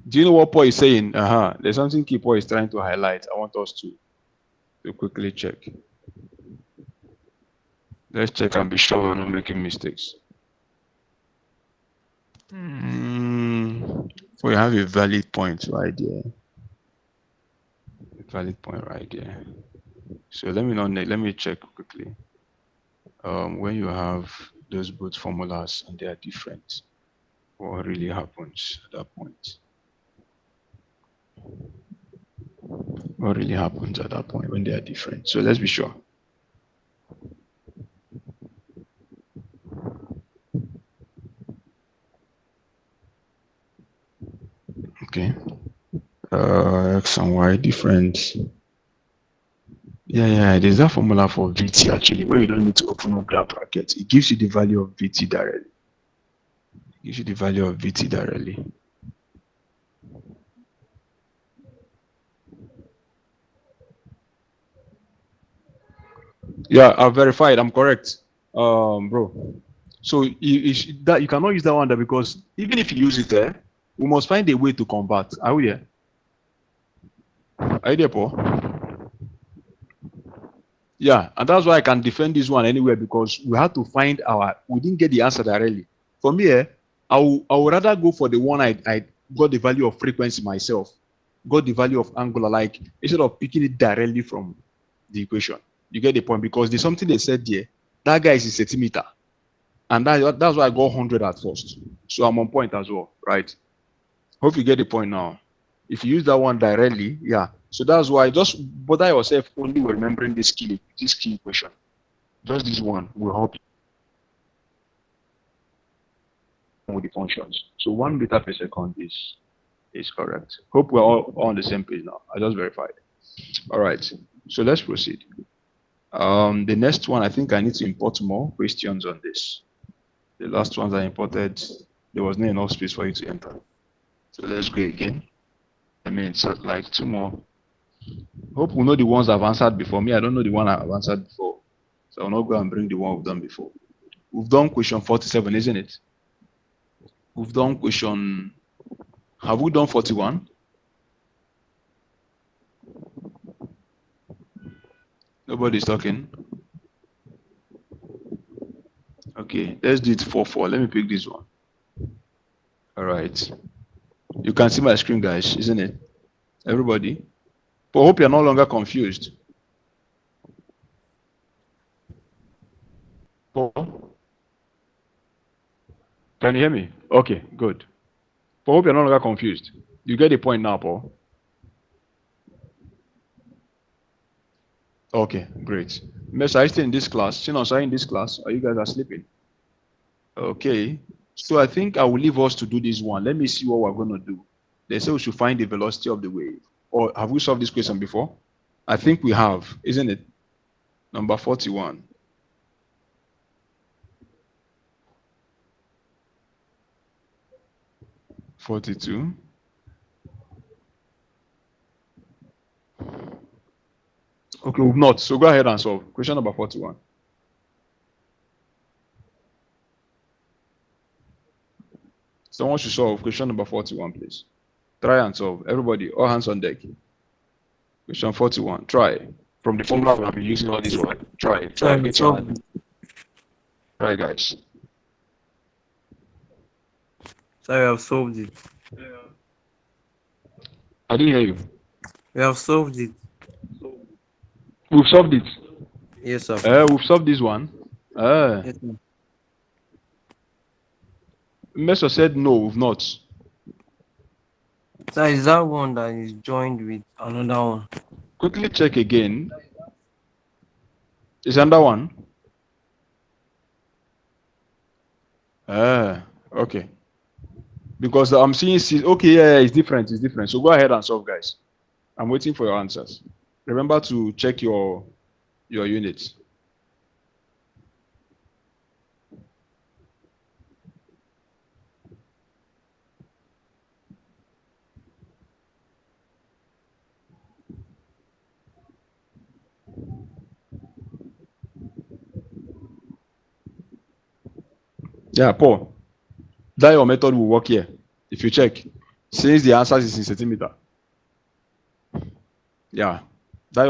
Do you know what Paul is saying? There's something key Paul is trying to highlight. I want us to quickly check. Let's check and be sure we're not making mistakes. We have a valid point right there. A valid point right there. So let me check quickly. When you have those both formulas and they are different, what really happens at that point? What really happens at that point when they are different? So let's be sure. Okay. X and Y different. Yeah, there's that formula for VT actually, where you don't need to open up that bracket. It gives you the value of VT directly. It gives you the value of VT directly. Yeah, I've verified. I'm correct, bro. So that you cannot use that one there because even if you use it there, we must find a way to convert. Are we there? Are you there, Paul? Yeah, and that's why I can defend this one anywhere because we had to find we didn't get the answer directly. For me, I would rather go for the one I got the value of frequency myself, got the value of angular, like instead of picking it directly from the equation. You get the point because there's something they said there. That guy is in centimeter, and that's why I got 100 at first. So I'm on point as well, right? Hope you get the point now. If you use that one directly, yeah. So that's why just bother yourself only with remembering this key equation. Just this one will help you with the functions. So 1 meter per second is correct. Hope we're all on the same page now. I just verified. All right. So let's proceed. The next one, I think I need to import more questions on this. The last ones I imported, there was not enough space for you to enter. So let's go again. I mean, it's like 2 more. Hope we know the ones I've answered before. Me, I don't know the one I've answered before. So I'll not go and bring the one we've done before. We've done question 47, isn't it? We've done question. Have we done 41? Nobody's talking. Okay, let's do it 4-4. Let me pick this one. All right. You can see my screen, guys, isn't it? Everybody. But I hope you're no longer confused. Paul? Can you hear me? Okay, good. But I hope you're no longer confused. You get the point now, Paul? Okay, great. Miss, are you still in this class? Sinon, are you in this class? Or you guys are sleeping? Okay. So I think I will leave us to do this one. Let me see what we're going to do. They say we should find the velocity of the wave. Or have we solved this question before? I think we have, isn't it? Number 41. (42). Okay, we've not. So go ahead and solve. Question number 41. Someone should solve question number 41, please. Try and solve. Everybody, all hands on deck. Question 41. Try. From the formula we have been using all this while. Try. Try. Get your hand. Try, guys. Sorry, I've solved it. I didn't hear you. We have solved it. We've solved it. Yes, sir. We've solved this one. Yes, sir. Messer said no, we've not. So is that one that is joined with another one? Quickly check again. Is another one? Okay. Because I'm seeing okay, yeah, it's different. It's different. So go ahead and solve, guys. I'm waiting for your answers. Remember to check your units. Yeah, Paul. That your method will work here. If you check, since the answer is in centimeter. Yeah, that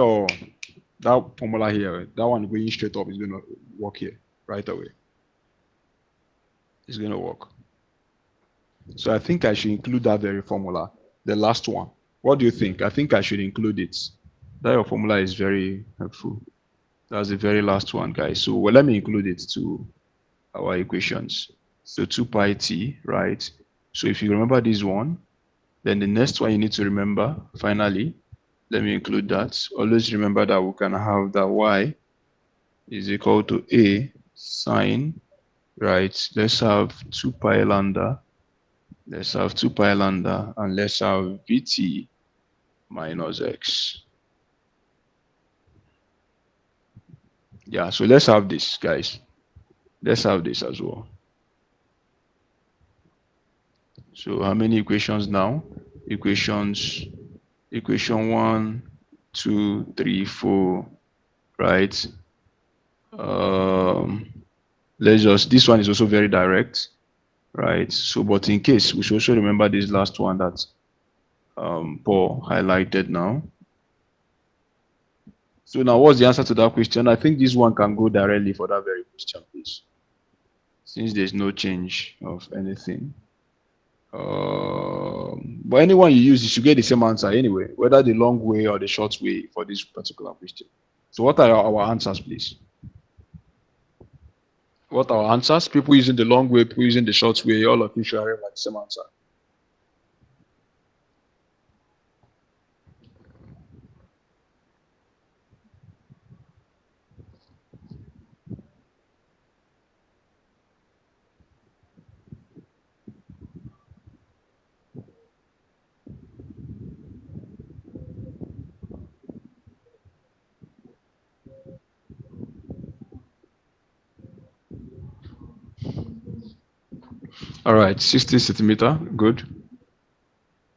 formula here, that one going straight up is going to work here right away. It's going to work. So I think I should include that very formula, the last one. What do you think? I think I should include it. That your formula is very helpful. That's the very last one, guys. So well, let me include it to our equations. So 2 pi t, right? So if you remember this one, then the next one you need to remember, finally, let me include that. Always remember that we can have that y is equal to a sine, right? Let's have 2 pi lambda. Let's have 2 pi lambda, and let's have vt minus x. Yeah, so let's have this, guys. Let's have this as well. So how many equations now? Equation 1, 2, 3, 4, right? Let's just, this one is also very direct, right? So, but in case, we should also remember this last one that Paul highlighted now. So now what's the answer to that question? I think this one can go directly for that very question, please. Since there's no change of anything. But anyone you use, you should get the same answer anyway, whether the long way or the short way for this particular question. So what are our answers, please? What are our answers? People using the long way, people using the short way, all of you should arrive at the same answer. All right, 60 centimeter, good.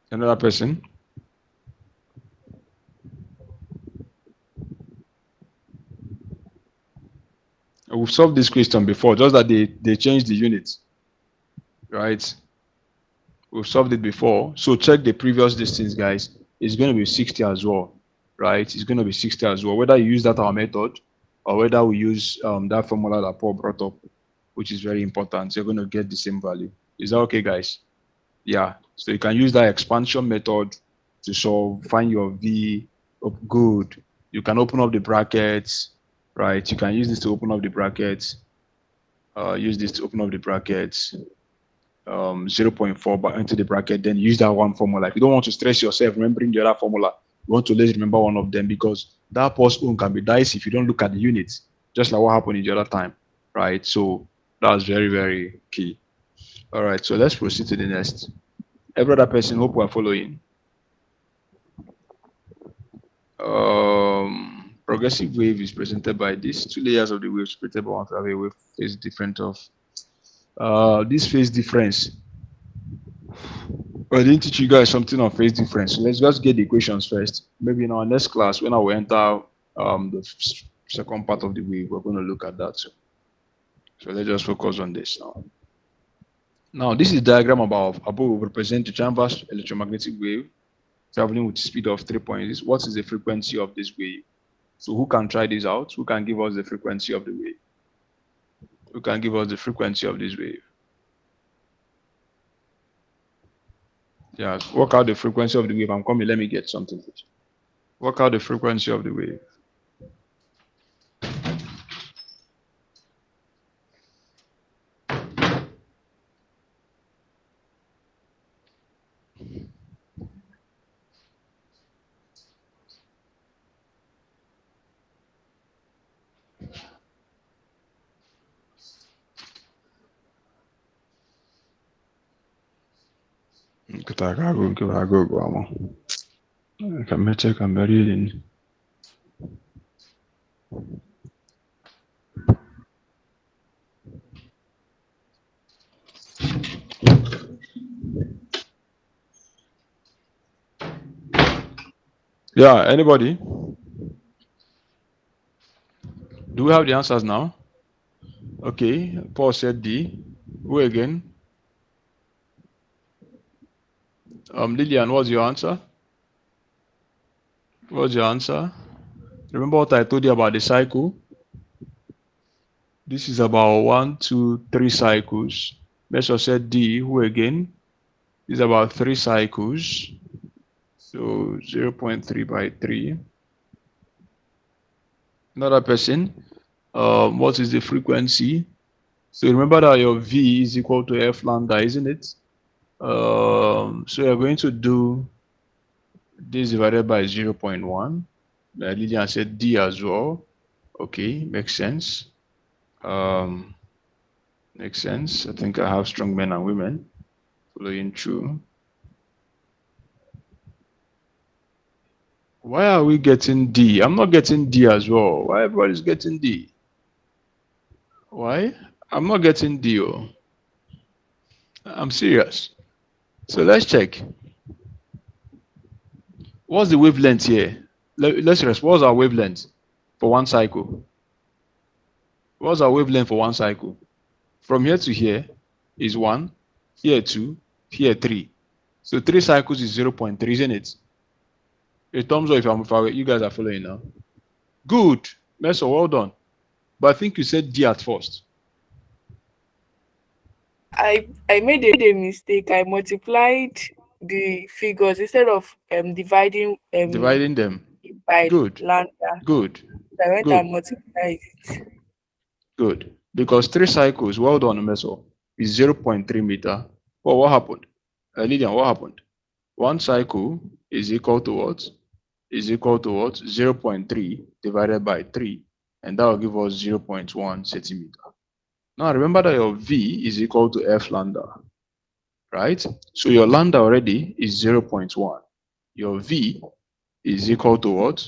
Another person. We've solved this question before, just that they changed the units, right? We've solved it before. So check the previous distance, guys. It's going to be 60 as well, right? It's going to be 60 as well. Whether you use that our method or whether we use that formula that Paul brought up, which is very important, you're going to get the same value. Is that okay, guys? Yeah. So you can use that expansion method to solve, find your V. Oh, good. You can open up the brackets, right? You can use this to open up the brackets. Use this to open up the brackets. 0.4 into the bracket, then use that one formula. If you don't want to stress yourself remembering the other formula, you want to let's remember one of them, because that post own can be dicey if you don't look at the units, just like what happened in the other time, right? So that's very, very key. All right, so let's proceed to the next. Every other person, hope we're following. Progressive wave is presented by these two layers of the wave separated by one to have a wave phase difference of this phase difference. I didn't teach you guys something on phase difference. So let's just get the equations first. Maybe in our next class, when I will enter the second part of the wave, we're going to look at that. So let's just focus on this now. Now, this is a diagram above will represent the transverse electromagnetic wave traveling with the speed of 3 points. What is the frequency of this wave? So who can try this out? Who can give us the frequency of the wave? Who can give us the frequency of this wave? Yeah, work out the frequency of the wave. I'm coming. Let me get something. Work out the frequency of the wave. Yeah, anybody? Do we have the answers now? Okay, Paul said D. Who again? Lillian, what's your answer? What's your answer? Remember what I told you about the cycle? This is about 1, 2, 3 cycles. Mesha said D. Who again? is about 3 cycles. So 0.3 by 3. Another person, what is the frequency? So remember that your V is equal to F lambda, isn't it? So you're going to do this divided by 0.1. Lydian said D as well. Okay, makes sense. Makes sense. I think I have strong men and women following through. Why are we getting D? I'm not getting D as well. Why everybody's getting D? Why? I'm not getting D. Oh. I'm serious. So let's check. What's the wavelength here? Let's rest. What's our wavelength for one cycle? What's our wavelength for one cycle? From here to here is 1, here 2, here 3. So 3 cycles is 0.3, isn't it? A thumbs up if you guys are following now. Good. Meso, well done. But I think you said D at first. I made a mistake. I multiplied the figures instead of dividing them by good lambda. Good. I went Good. and multiplied it. Good. Because 3 cycles, well done, Meso, is 0.3 meter. Well, what happened? Lydian, what happened? One cycle is equal to what? Is equal to what? 0.3 divided by 3. And that will give us 0.1 centimeter. Now remember that your V is equal to F lambda, right? So your lambda already is 0.1. Your V is equal to what?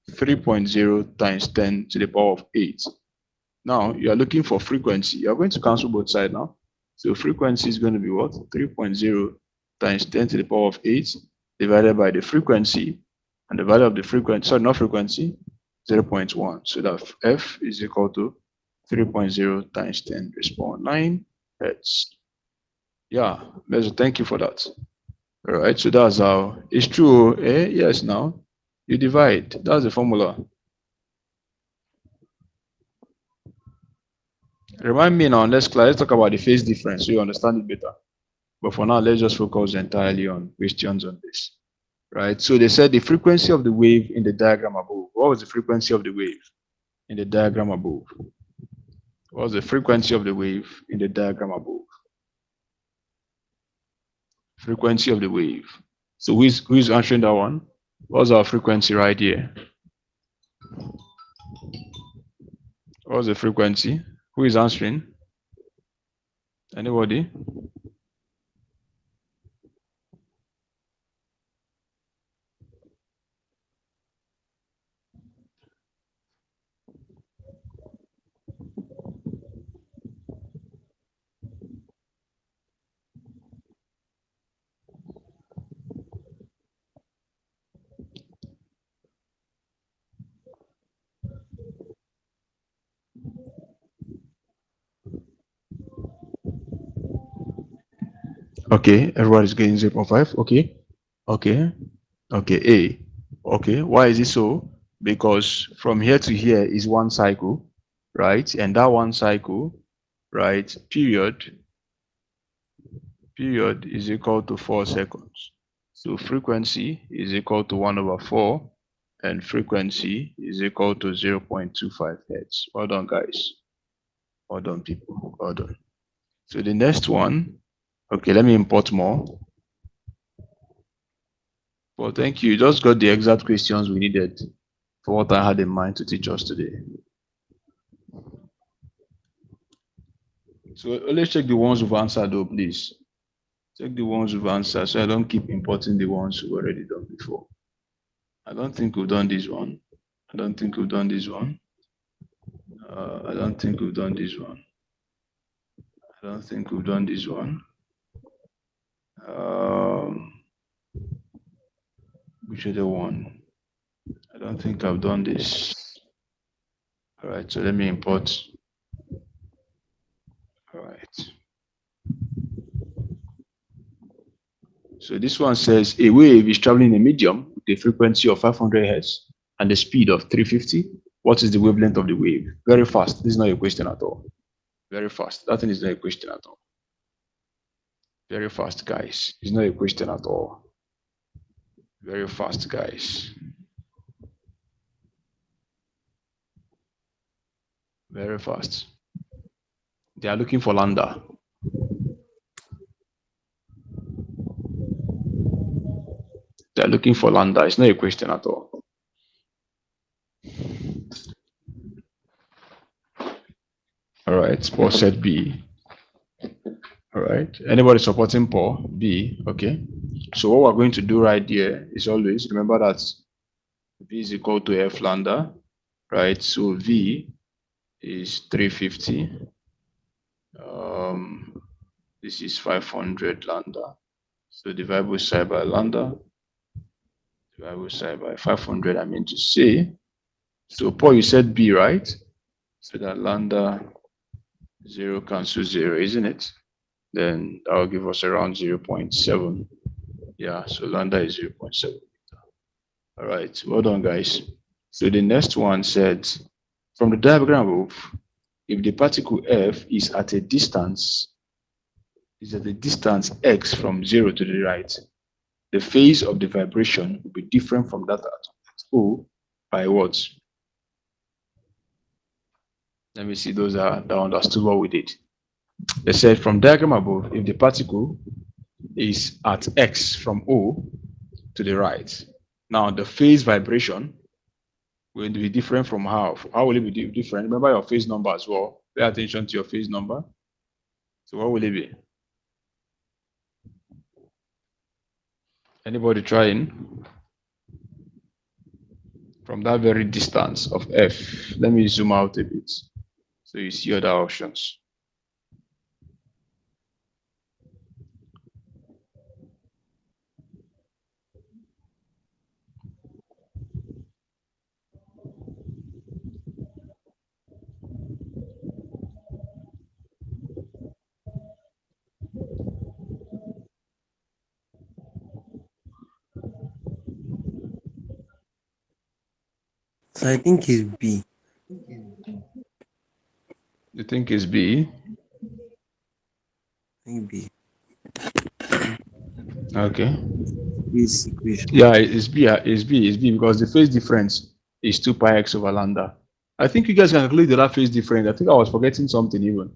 3.0 times 10 to the power of 8. Now you are looking for frequency. You are going to cancel both sides now. So frequency is going to be what? 3.0 times 10 to the power of 8 divided by the frequency. And the value of the frequency, sorry, not frequency, 0.1. So that F is equal to 3.0 times 10 raised to 9 hertz. Yeah, Meso, thank you for that. All right, so that's how it's true. Eh? Yes, now you divide. That's the formula. Remind me now, let's talk about the phase difference so you understand it better. But for now, let's just focus entirely on questions on this. Right? So they said the frequency of the wave in the diagram above. What was the frequency of the wave in the diagram above? What was the frequency of the wave in the diagram above? Frequency of the wave. So who is answering that one? What's our frequency right here? What's the frequency? Who is answering? Anybody? Okay, everybody's getting 0.5. Okay. Okay. Okay. A. Okay. Why is it so? Because from here to here is one cycle, right? And that one cycle, right, period is equal to 4 seconds. So frequency is equal to 1/4, and frequency is equal to 0.25 hertz. Well done, guys. Well done, people. Well done. So the next one, okay, let me import more. Well, thank you. You just got the exact questions we needed for what I had in mind to teach us today. So let's check the ones who've answered though, please. Check the ones who've answered so I don't keep importing the ones who've already done before. I don't think we've done this one. I don't think we've done this one. I don't think we've done this one. I don't think we've done this one. Which other one? I don't think I've done this. All right, so let me import. All right. So this one says a wave is traveling in a medium with a frequency of 500 hertz and a speed of 350. What is the wavelength of the wave? Very fast. This is not a question at all. Very fast. That thing is not a question at all. Very fast, guys. It's not a question at all. Very fast, guys. Very fast. They are looking for lambda. They are looking for lambda. It's not a question at all. All right. Paul said B. All right. Anybody supporting Paul? B. Okay. So what we're going to do right here is always remember that V is equal to F lambda, right? So V is 350. This is 500 lambda. So divide both side by lambda. Divide both side by 500. I mean to say. So Paul, you said B, right? So that lambda 0 cancels 0, isn't it? Then that will give us around 0.7. Yeah, so lambda is 0.7. All right, well done, guys. So the next one said, from the diagram above, if the particle F is at a distance x from 0 to the right, the phase of the vibration will be different from that at O by what? Let me see those that understood what we did. They said from diagram above, if the particle is at x from O to the right, now the phase vibration will be different from how? How will it be different? Remember your phase number as well. Pay attention to your phase number. So what will it be? Anybody trying? From that very distance of F. Let me zoom out a bit so you see other options. So I think it's B. You think it's B? Maybe. Okay. This equation. Yeah, it's B. It's B. It's B because the phase difference is 2 pi x over lambda. I think you guys can calculate the other phase difference. I think I was forgetting something even.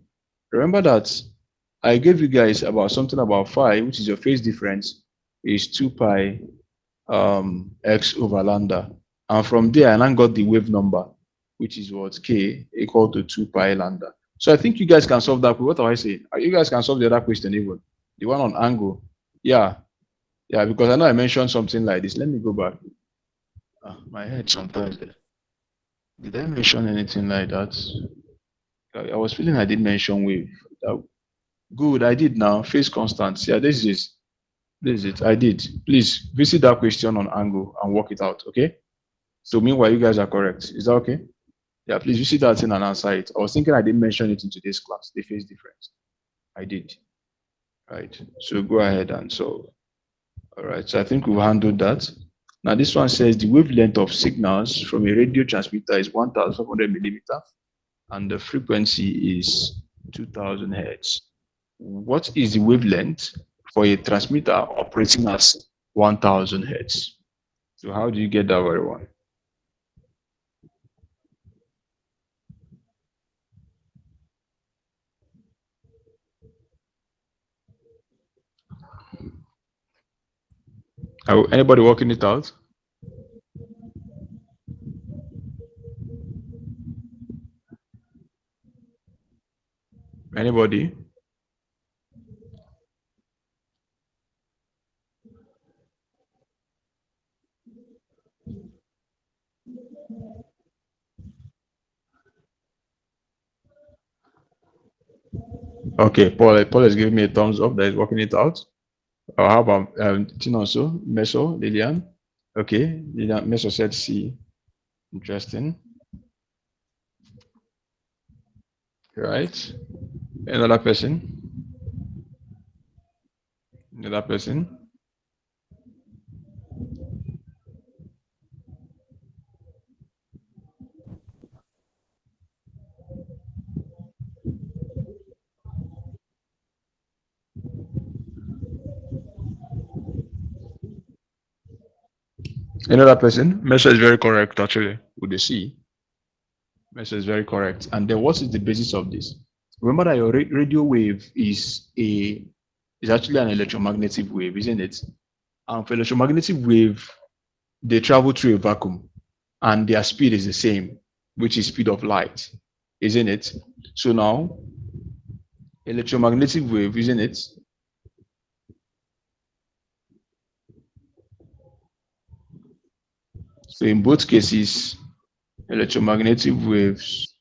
Remember that I gave you guys about something about phi, which is your phase difference, is 2 pi x over lambda. And from there, I now got the wave number, which is what k equal to 2 pi lambda. So I think you guys can solve that. What do I say? You guys can solve the other question even. The one on angle. Yeah. Yeah, because I know I mentioned something like this. Let me go back. My head sometimes. Did I mention anything like that? I was feeling I did mention wave. Good, I did now. Phase constants. Yeah, this is it. I did. Please visit that question on angle and work it out. Okay. So meanwhile, you guys are correct. Is that okay? Yeah, please visit that thing and answer it. I was thinking I didn't mention it in today's class. The phase difference. I did. Right. So go ahead and solve. All right. So I think we've handled that. Now this one says the wavelength of signals from a radio transmitter is 1,500 millimeter, and the frequency is 2,000 hertz. What is the wavelength for a transmitter operating at 1,000 hertz? So how do you get that very one? Anybody working it out? Anybody? Okay, Paul is giving me a thumbs up that is working it out. Or how about Tinoso, Meso, Lilian? Okay, Lilian, Meso said C. Interesting. Right. Another person? Another person? Another person? Mesa is very correct, actually, with the C. Mesa is very correct. And then what is the basis of this? Remember that your radio wave is actually an electromagnetic wave, isn't it? And for electromagnetic wave, they travel through a vacuum and their speed is the same, which is speed of light, isn't it? So now, electromagnetic wave, isn't it? So in both cases, electromagnetic waves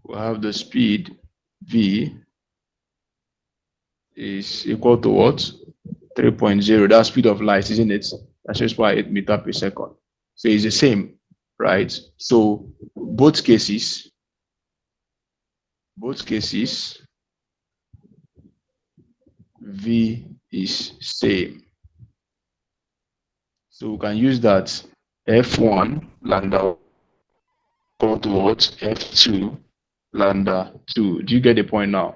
will have the speed v is equal to what? 3.0. That's speed of light, isn't it? That's just why 8 meters per second. So it's the same, right? So both cases, v is same. So we can use that f1 lambda equal to what? f2 lambda 2. Do you get the point now?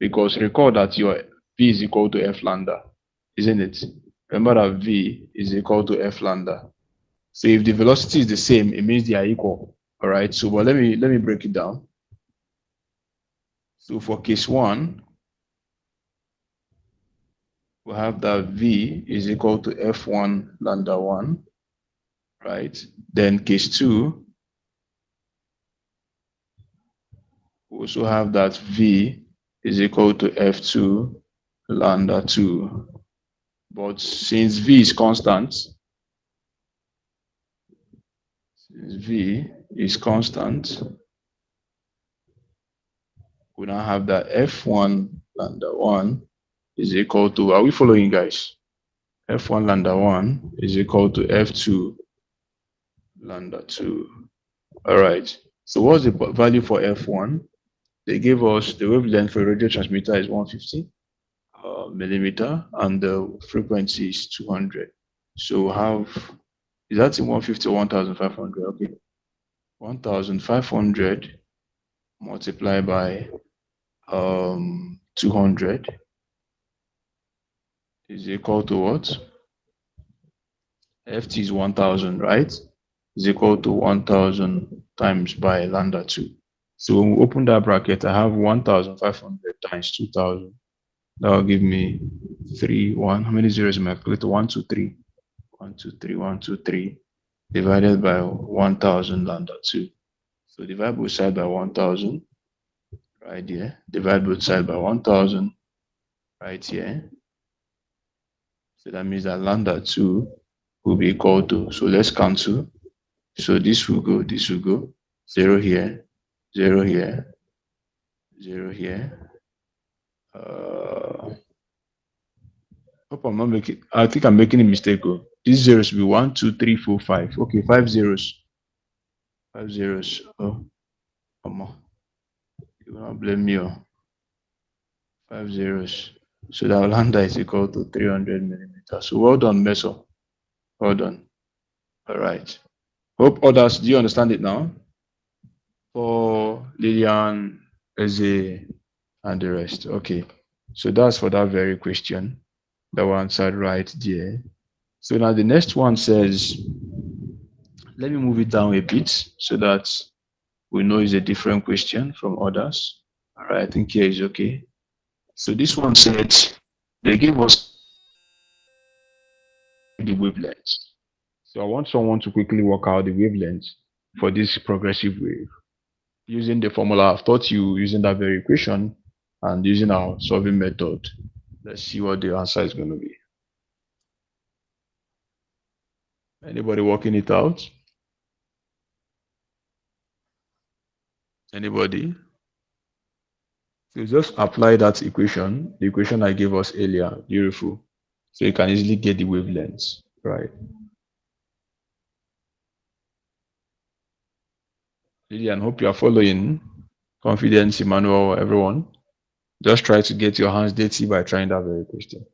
Because recall that your v is equal to f lambda, isn't it? Remember that v is equal to f lambda. So if the velocity is the same, it means they are equal. All right. So, but let me break it down. So for case one, we have that v is equal to f1 lambda 1, right? Then case two, we also have that v is equal to f2 lambda 2. But since v is constant, we now have that f1 lambda 1 is equal to, are we following, guys? F1 lambda 1 is equal to F2 lambda 2. All right. So what's the value for F1? They gave us the wavelength for a radio transmitter is 150 millimeter and the frequency is 200. So we have, is that in 150 or 1500? Okay. 1500 multiplied by 200 is equal to what? Ft is 1000, right? Is equal to 1000 times by lambda 2. So when we open that bracket, I have 1500 times 2000. That will give me 3, 1. How many zeros am I calculating? 1, 2, 3. 1, 2, 3, 1, 2, 3. Divided by 1000 lambda 2. So divide both sides by 1000 right here. Divide both sides by 1000 right here. So that means that lambda 2 will be equal to, so let's cancel. So this will go, 0 here, 0 here, 0 here. Hope I'm not making, I think I'm making a mistake. Oh. These zeros will be 1, 2, 3, 4, 5. Okay, 5 zeros. 5 zeros. Oh, come on. You will not blame me. Oh. 5 zeros. So that lambda is equal to 300 millimeters. So well done, Meso. Well done. All right. Hope others, do you understand it now? For Lillian, Eze, and the rest. Okay. So that's for that very question. That one answered right there. So now the next one says, let me move it down a bit so that we know it's a different question from others. All right, I think here is okay. So this one said, they give us the wavelength. So I want someone to quickly work out the wavelength for this progressive wave using the formula I've taught you, using that very equation and using our solving method. Let's see what the answer is going to be. Anybody working it out? Anybody? So just apply that equation, the equation I gave us earlier. Beautiful. So you can easily get the wavelengths, right? Lillian, hope you are following. Confidence, Emmanuel, everyone. Just try to get your hands dirty by trying that very question.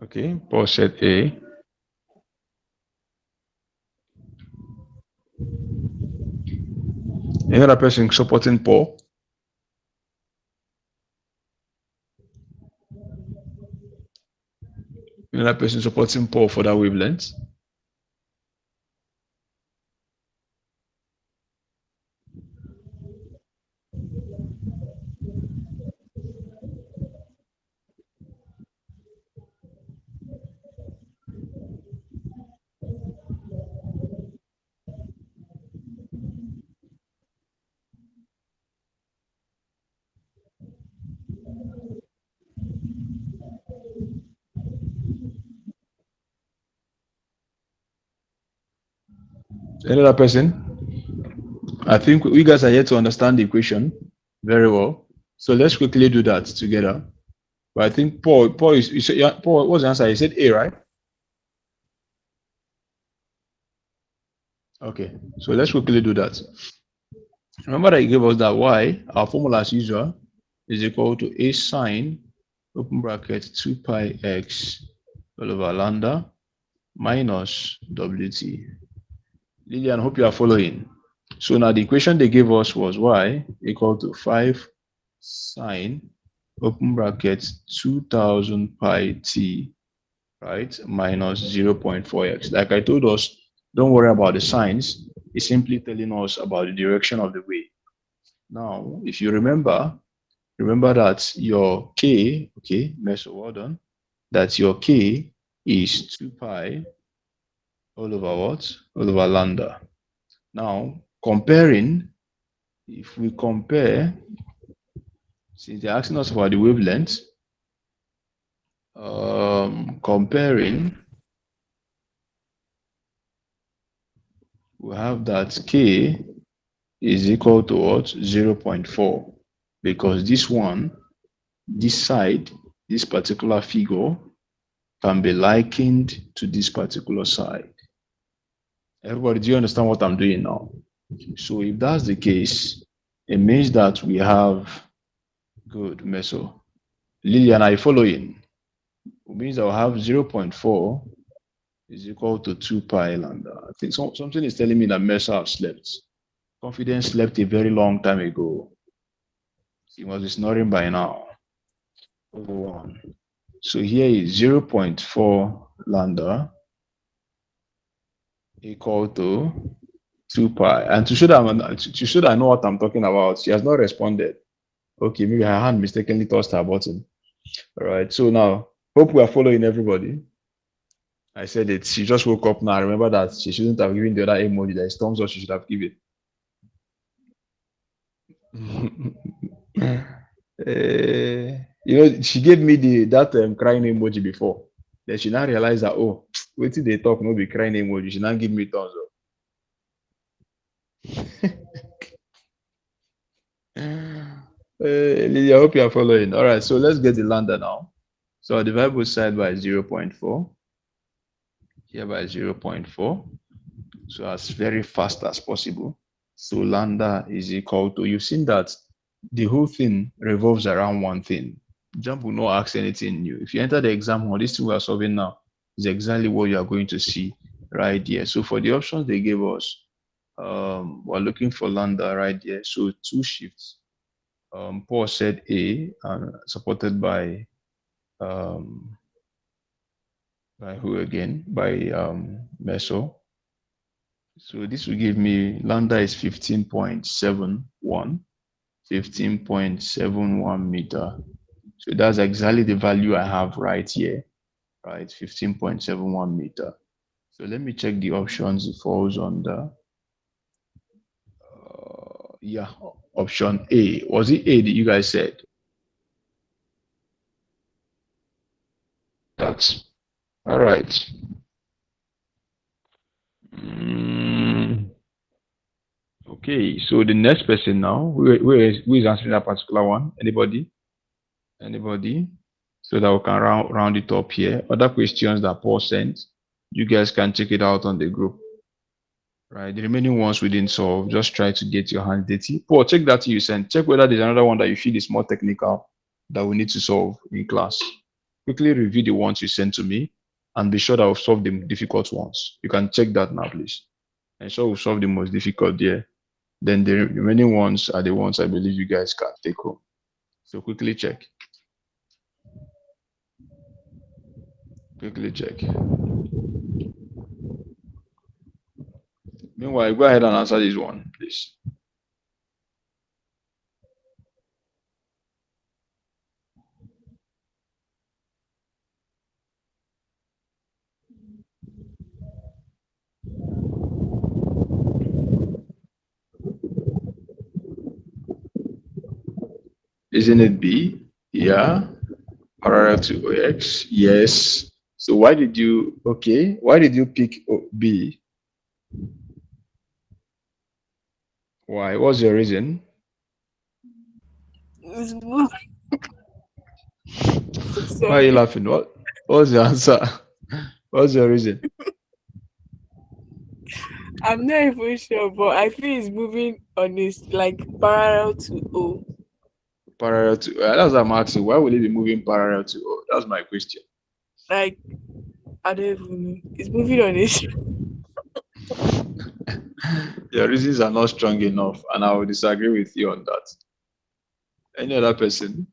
Okay, Paul said A. Another person supporting Paul. Another person supporting Paul for that wavelength. Another person. I think we guys are yet to understand the equation very well. So let's quickly do that together. But I think Paul is, you said, yeah, Paul, what's the answer? He said A, right? Okay, so let's quickly do that. Remember that he gave us that y, our formula as usual, is equal to a sine, open bracket, 2 pi x all over lambda minus wt. Lillian, I hope you are following. So now the equation they gave us was y equal to 5 sine, open bracket, 2000 pi t, right, minus 0.4x. Like I told us, don't worry about the signs. It's simply telling us about the direction of the wave. Now, if you remember that your k, okay, meso, well done, that your k is 2 pi all over what? All over lambda. Now, comparing, if we compare, since they're asking us about the wavelength, comparing, we have that k is equal to what? 0.4, because this one, this side, this particular figure can be likened to this particular side. Everybody, do you understand what I'm doing now? So if that's the case, it means that we have good meso. Lillian, are you following? It means I'll have 0.4 is equal to 2 pi lambda. I think something is telling me that meso have slept. Confidence slept a very long time ago. He must be snoring by now. Over 1. So here is 0.4 lambda equal to 2 pi. And to show that I know what I'm talking about, she has not responded. Okay, maybe her hand mistakenly touched her button. All right, so now, hope we are following everybody. I said it. She just woke up now. Remember that she shouldn't have given the other emoji. There is thumbs up she should have given. She gave me that crying emoji before. Then she now realized that, oh, wait till they talk, no be crying emoji. She now give me thumbs up. Lily, I hope you are following. All right, so let's get the lambda now. So I divide both sides by 0.4. Here by 0.4. So as very fast as possible. So lambda is equal to, you've seen that the whole thing revolves around one thing. JAMB will not ask anything new. If you enter the exam hall, this thing we are solving now is exactly what you are going to see right here. So for the options they gave us, we're looking for lambda right here. So 2 shifts. Paul said A, supported by who again? By meso. So this will give me lambda is 15.71, 15.71 meter. So that's exactly the value I have right here, right? 15.71 meter. So let me check the options. It falls under, yeah, option A. Was it A that you guys said? That's all right. Okay, so the next person now, who is answering that particular one? Anybody? Anybody? So that we can round it up here. Other questions that Paul sent, you guys can check it out on the group. Right, the remaining ones we didn't solve, just try to get your hands dirty. Paul, check that you sent. Check whether there's another one that you feel is more technical that we need to solve in class. quickly review the ones you sent to me and be sure that I've solved the difficult ones. You can check that now, please. And so we've solved the most difficult there. Then the remaining ones are the ones I believe you guys can take home. So quickly check. Quickly check. Meanwhile, go ahead and answer this one, please. Isn't it B? Yeah. Parallel to OX? Yes. So why did you, okay, why did you pick B? Why? What's your reason? It's moving. Why are you Sorry. laughing? What's the answer? What's your reason? I'm not even sure, but I feel it's moving on this like parallel to O. Parallel to, that's what I'm asking. Why would it be moving parallel to O? That's my question. Like I don't even know. It's moving on this. Your reasons are not strong enough, and I will disagree with you on that. Any other person?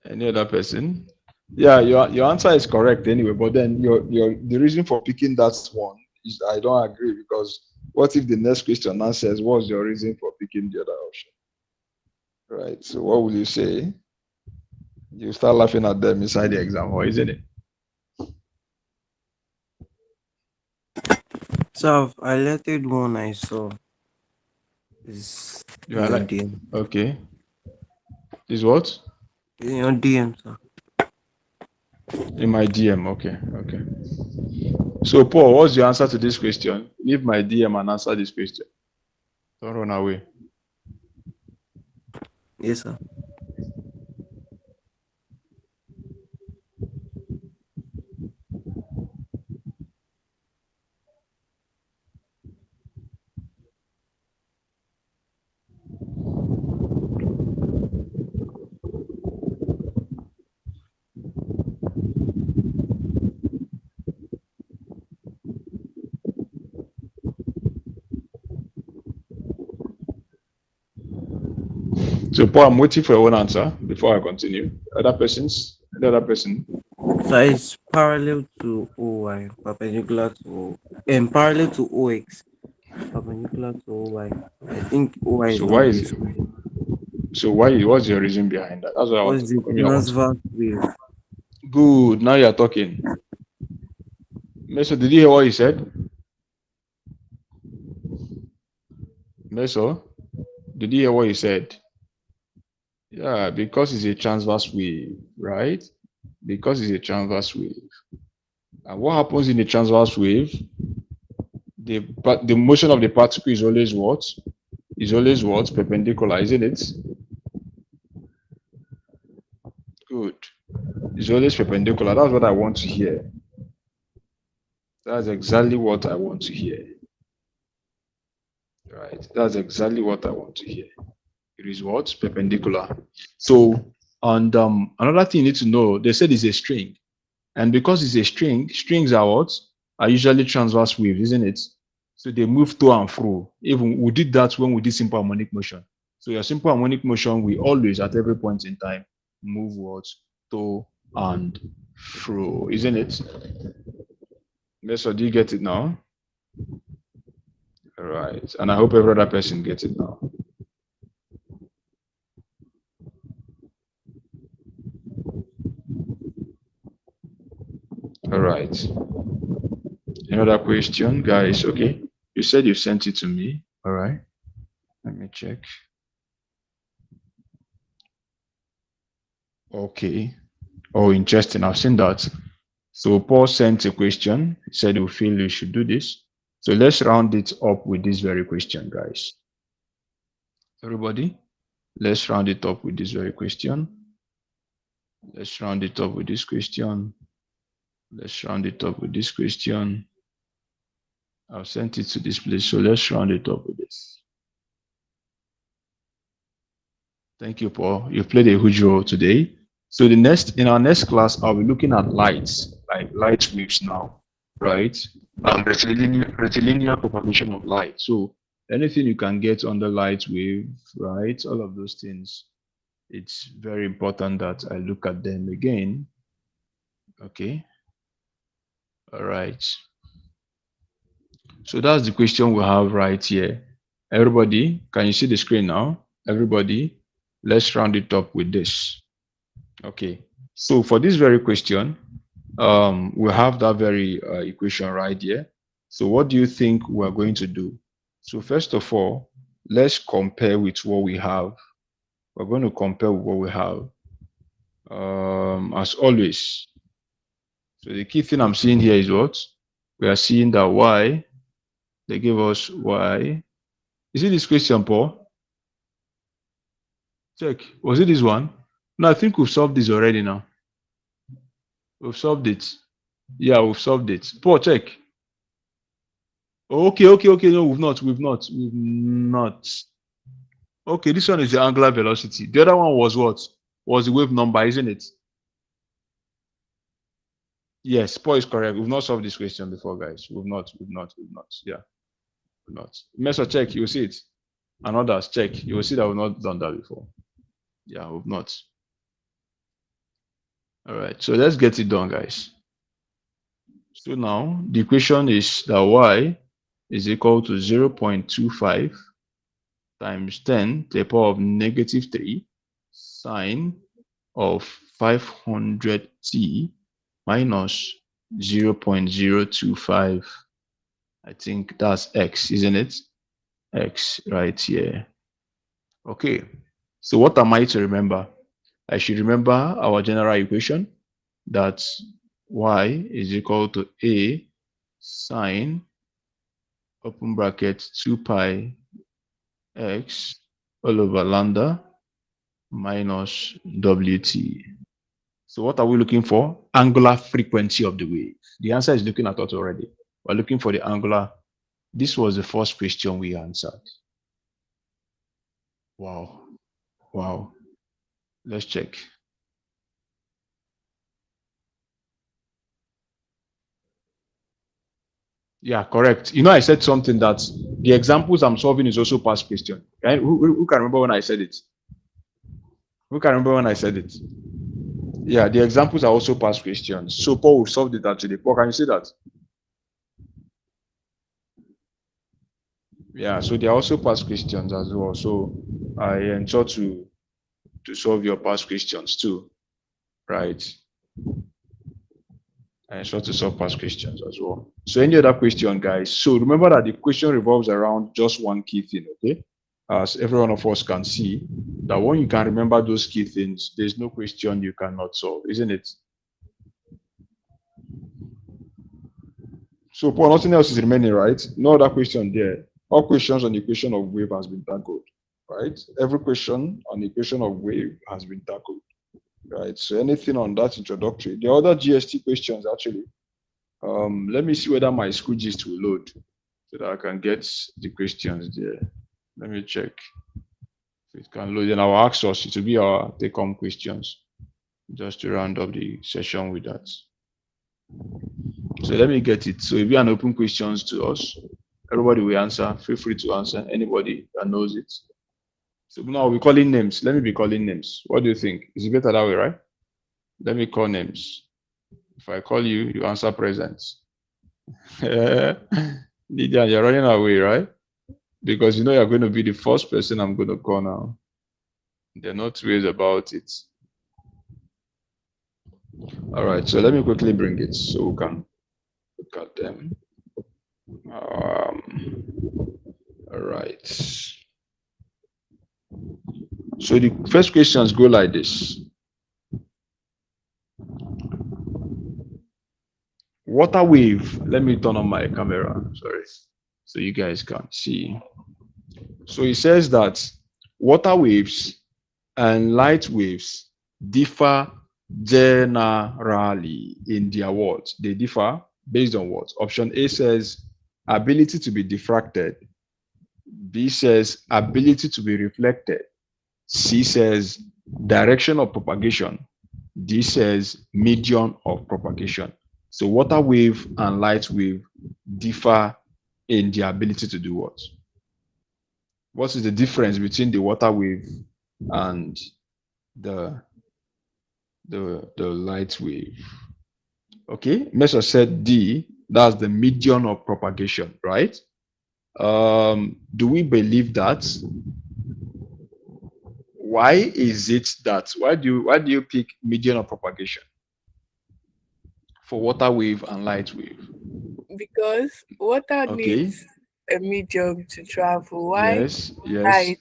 Any other person? Yeah, your answer is correct anyway, but then the reason for picking that one is I don't agree, because what if the next question now says what's your reason for picking the other option? Right. So what will you say? You start laughing at them inside the exam hall, isn't it? So I've highlighted one I saw is You in are your like, DM. okay. Is what? In your DM, sir. In my DM, okay, okay. So Paul, what's your answer to this question? Leave my DM and answer this question. Don't run away. Yes, sir. So Paul, I'm waiting for your own answer before I continue. Other persons? The other person? So it's parallel to OY, perpendicular to parallel to OX, perpendicular to OY. I think OY is So not why is useful. so why what's your reason behind that? That's what I want What's to the I mean, I want to. transverse wave? Good. Now you're talking. Meso, did you hear what he said? Meso, did you hear what he said? Yeah, because it's a transverse wave, right? Because it's a transverse wave. And what happens in the transverse wave? The motion of the particle is always what? Is always what? Perpendicular, isn't it? Good. It's always perpendicular. That's what I want to hear. That's exactly what I want to hear. Right. That's exactly what I want to hear. It is what? Perpendicular. So, and another thing you need to know, they said it's a string. And because it's a string, strings are what? Are usually transverse waves, isn't it? So they move to and fro. Even we did that when we did simple harmonic motion. So your simple harmonic motion, we always at every point in time move what? To and fro, isn't it? So do you get it now? All right. And I hope every other person gets it now. All right. Another question, guys. Okay. You said you sent it to me. All right. Let me check. Okay. Oh, interesting. I've seen that. So Paul sent a question. He said we feel you should do this. So let's round it up with this very question, guys. Everybody, let's round it up with this very question. Let's round it up with this question. Let's round it up with this question. I've sent it to this place. So let's round it up with this. Thank you, Paul. You played a huge role today. So in our next class, I'll be looking at lights, like light waves now, right? And rectilinear propagation of light. So anything you can get on the light wave, right? All of those things, it's very important that I look at them again. Okay. All right. So that's the question we have right here. Everybody, can you see the screen now? Everybody, let's round it up with this. Okay. So for this very question, we have that very equation right here. So what do you think we're going to do? So first of all, let's compare with what we have. We're going to compare with what we have. As always. So the key thing I'm seeing here is what? We are seeing that y, they gave us y. Is it this question, Paul? Check. Was it this one? No, I think we've solved this already now. We've solved it. Yeah, we've solved it. Paul, check. Okay. No, we've not. Okay, this one is the angular velocity. The other one was what? Was the wave number, isn't it? Yes, Paul is correct. We've not solved this question before, guys. We've not. Yeah, we've not. Mesa, check. You will see it. And others, check. You will see that we've not done that before. Yeah, we've not. All right, so let's get it done, guys. So now the equation is that y is equal to 0.25 times 10 to the power of -3 sine of 500t minus 0.025. I think that's x, isn't it? X right here. Okay, so what am I to remember? I should remember our general equation that y is equal to a sine open bracket 2 pi x all over lambda minus wt. So what are we looking for? Angular frequency of the wave. The answer is looking at us already. We're looking for the angular. This was the first question we answered. Wow. Let's check. Yeah, correct. You know, I said something that the examples I'm solving is also past question. Right? Who can remember when I said it? Who can remember when I said it? Yeah, the examples are also past questions. So Paul will solve it actually. Paul, can you see that? Yeah, so they are also past questions as well. So I ensure to solve your past questions too, right? I ensure to solve past questions as well. So any other question, guys? So remember that the question revolves around just one key thing, okay? As every one of us can see, that when you can remember those key things, there's no question you cannot solve, isn't it? So Paul, nothing else is remaining, right? No other question there. All questions on the equation of wave has been tackled, right? Every question on the equation of wave has been tackled, right? So anything on that introductory. The other GST questions actually, let me see whether my school gist will load so that I can get the questions there. Let me check if it can load. Then I'll ask us. It will be our take-home questions just to round up the session with that. So let me get it. So if you are open questions to us, everybody will answer. Feel free to answer. Anybody that knows it. So now we're calling names. Let me be calling names. What do you think? Is it better that way, right? Let me call names. If I call you, you answer present. Lydia, you're running away, right? Because you know you're going to be the first person I'm going to call now. There are no two ways about it. All right, so let me quickly bring it so we can look at them. All right. So the first questions go like this. Water wave. Let me turn on my camera. Sorry. So you guys can see. So it says that water waves and light waves differ generally in their what? They differ based on what? Option A says ability to be diffracted. B says ability to be reflected. C says direction of propagation. D says medium of propagation. So water wave and light wave differ in the ability to do what? What is the difference between the water wave and the light wave? Okay, Messer said D, that's the medium of propagation, right? Do we believe that? Why is it that? Why do you pick medium of propagation for water wave and light wave? Because water Okay. needs a medium to travel. Why Yes. Yes. light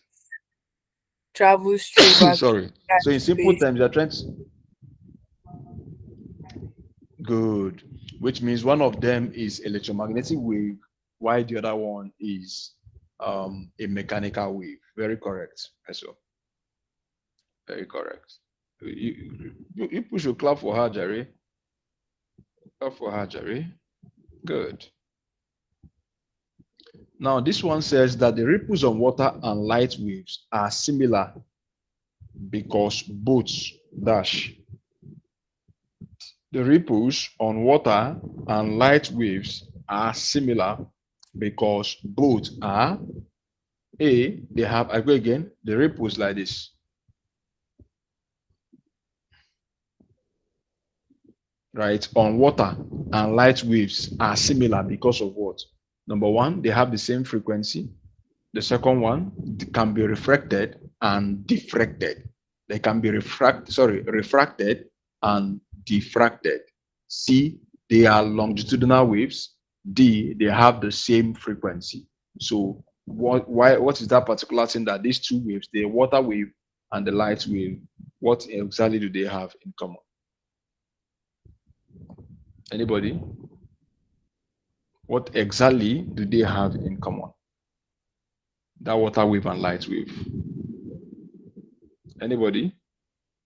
travels through vacuum Sorry. and So in simple space? terms, you're trying to good, which means one of them is electromagnetic wave, while the other one is a mechanical wave. Very correct. So very correct. You push your clap for her, Jerry. Clap for her, Jerry. Good. Now, this one says that the ripples on water and light waves are similar because both dash. The ripples on water and light waves are similar because both are A, they have, I go again, the ripples like this. Right, on water and light waves are similar because of what? Number one, they have the same frequency. The second one can be refracted and diffracted. They can be refracted and diffracted. C, they are longitudinal waves. D, they have the same frequency. So what is that particular thing that these two waves, the water wave and the light wave, what exactly do they have in common? Anybody? What exactly do they have in common? That water wave and light wave. Anybody?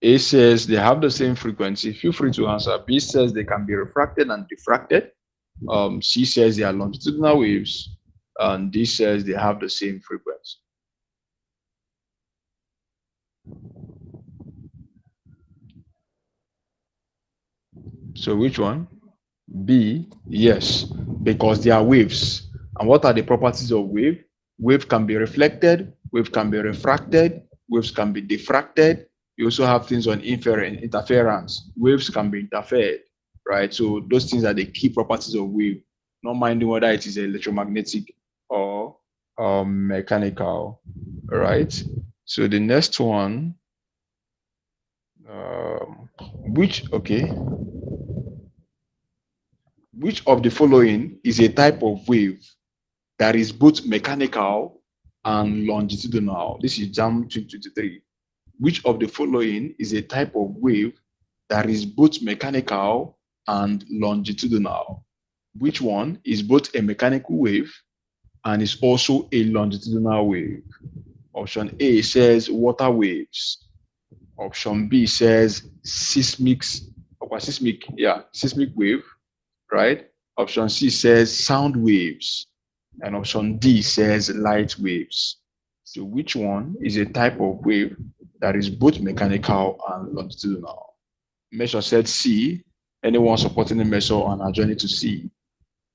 A says they have the same frequency. Feel free to answer. B says they can be refracted and diffracted. C says they are longitudinal waves. And D says they have the same frequency. So which one? B, yes, because they are waves. And what are the properties of wave? Wave can be reflected, wave can be refracted, waves can be diffracted. You also have things on interference. Waves can be interfered, right? So those things are the key properties of wave, not minding whether it is electromagnetic or mechanical, right? So the next one, okay, which of the following is a type of wave that is both mechanical and longitudinal? This is JAM 2023. Which of the following is a type of wave that is both mechanical and longitudinal? Which one is both a mechanical wave and is also a longitudinal wave? Option A says water waves. Option B says seismic wave, right? Option C says sound waves. And option D says light waves. So which one is a type of wave that is both mechanical and longitudinal? Measure said C. Anyone supporting the measure on our journey to C?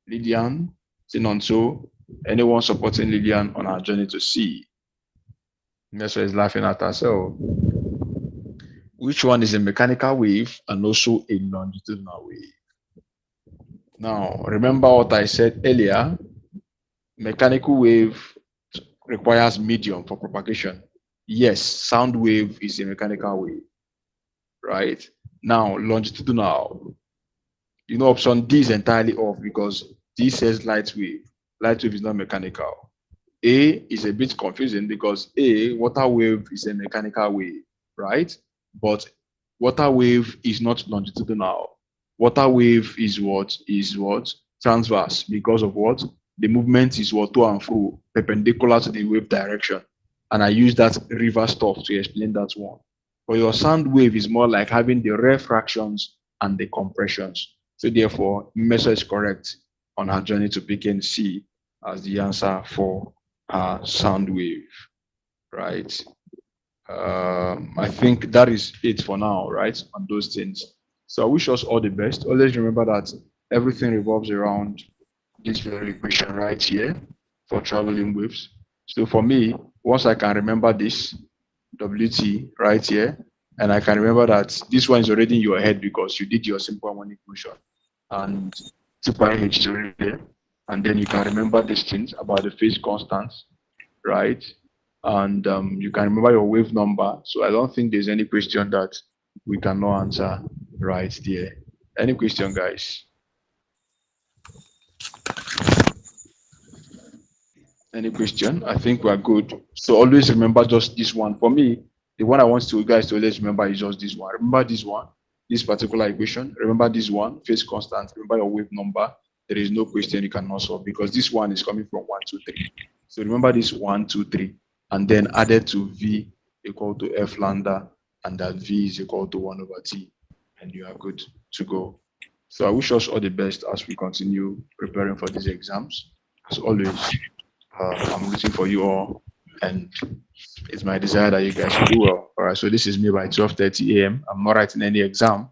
Lydian, Sinonso. Anyone supporting Lydian on our journey to C? Measure is laughing at herself. Which one is a mechanical wave and also a longitudinal wave? Now, remember what I said earlier. Mechanical wave requires medium for propagation. Yes, sound wave is a mechanical wave, right? Now, longitudinal. Option D is entirely off because D says light wave. Light wave is not mechanical. A is a bit confusing because A, water wave is a mechanical wave, right? But water wave is not longitudinal. Water wave is what? Transverse because of what? The movement is what? To and fro, perpendicular to the wave direction. And I use that river stuff to explain that one. But your sound wave is more like having the refractions and the compressions. So therefore, Mesa is correct on her journey to picking C as the answer for sound wave, right? I think that is it for now, right? On those things. So I wish us all the best. Always remember that everything revolves around this very equation right here for traveling waves. So for me, once I can remember this WT right here, and I can remember that this one is already in your head because you did your simple harmonic motion, and 2 pi h is already there, and then you can remember these things about the phase constants, right? And you can remember your wave number. So I don't think there's any question that we cannot answer right there. Any question, guys? Any question? I think we're good. So always remember just this one. For me, the one I want you guys to always remember is just this one. Remember this one, this particular equation. Remember this one, phase constant. Remember your wave number. There is no question you cannot solve because this one is coming from 1, 2, 3. So remember this 1, 2, 3, and then added to V equal to F lambda, and that V is equal to 1 over T, and you are good to go. So I wish us all the best as we continue preparing for these exams. As always, I'm rooting for you all, and it's my desire that you guys should do well. All right, so this is me by 12:30 a.m. I'm not writing any exam.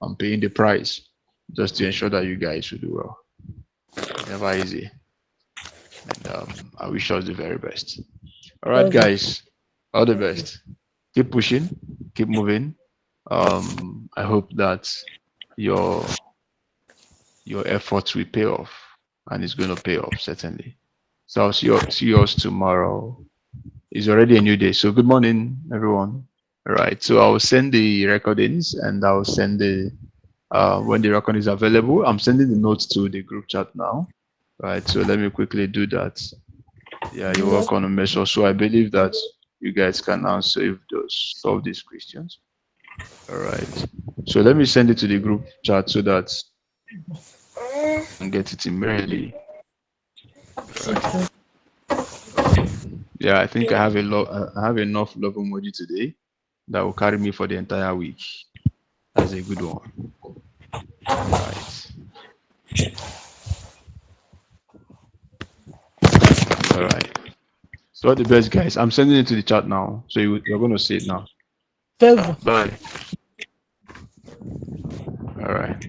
I'm paying the price just to ensure that you guys should do well. Never easy. And I wish us the very best. All right, guys, all the best. Keep pushing, keep moving. I hope that your efforts will pay off, and it's going to pay off certainly. So I'll see yours tomorrow. It's already a new day. So good morning, everyone. All right. So I'll send the recordings, and I'll send the when the recording is available. I'm sending the notes to the group chat now. Right. So let me quickly do that. Yeah, you work on a measure. So I believe that you guys can now solve these questions. All right. So let me send it to the group chat so that I can get it immediately. Right. Yeah, I think I have enough love emoji today that will carry me for the entire week. That's a good one. All right. All right. So all the best, guys. I'm sending it to the chat now, so you're going to see it now. Bye. All right.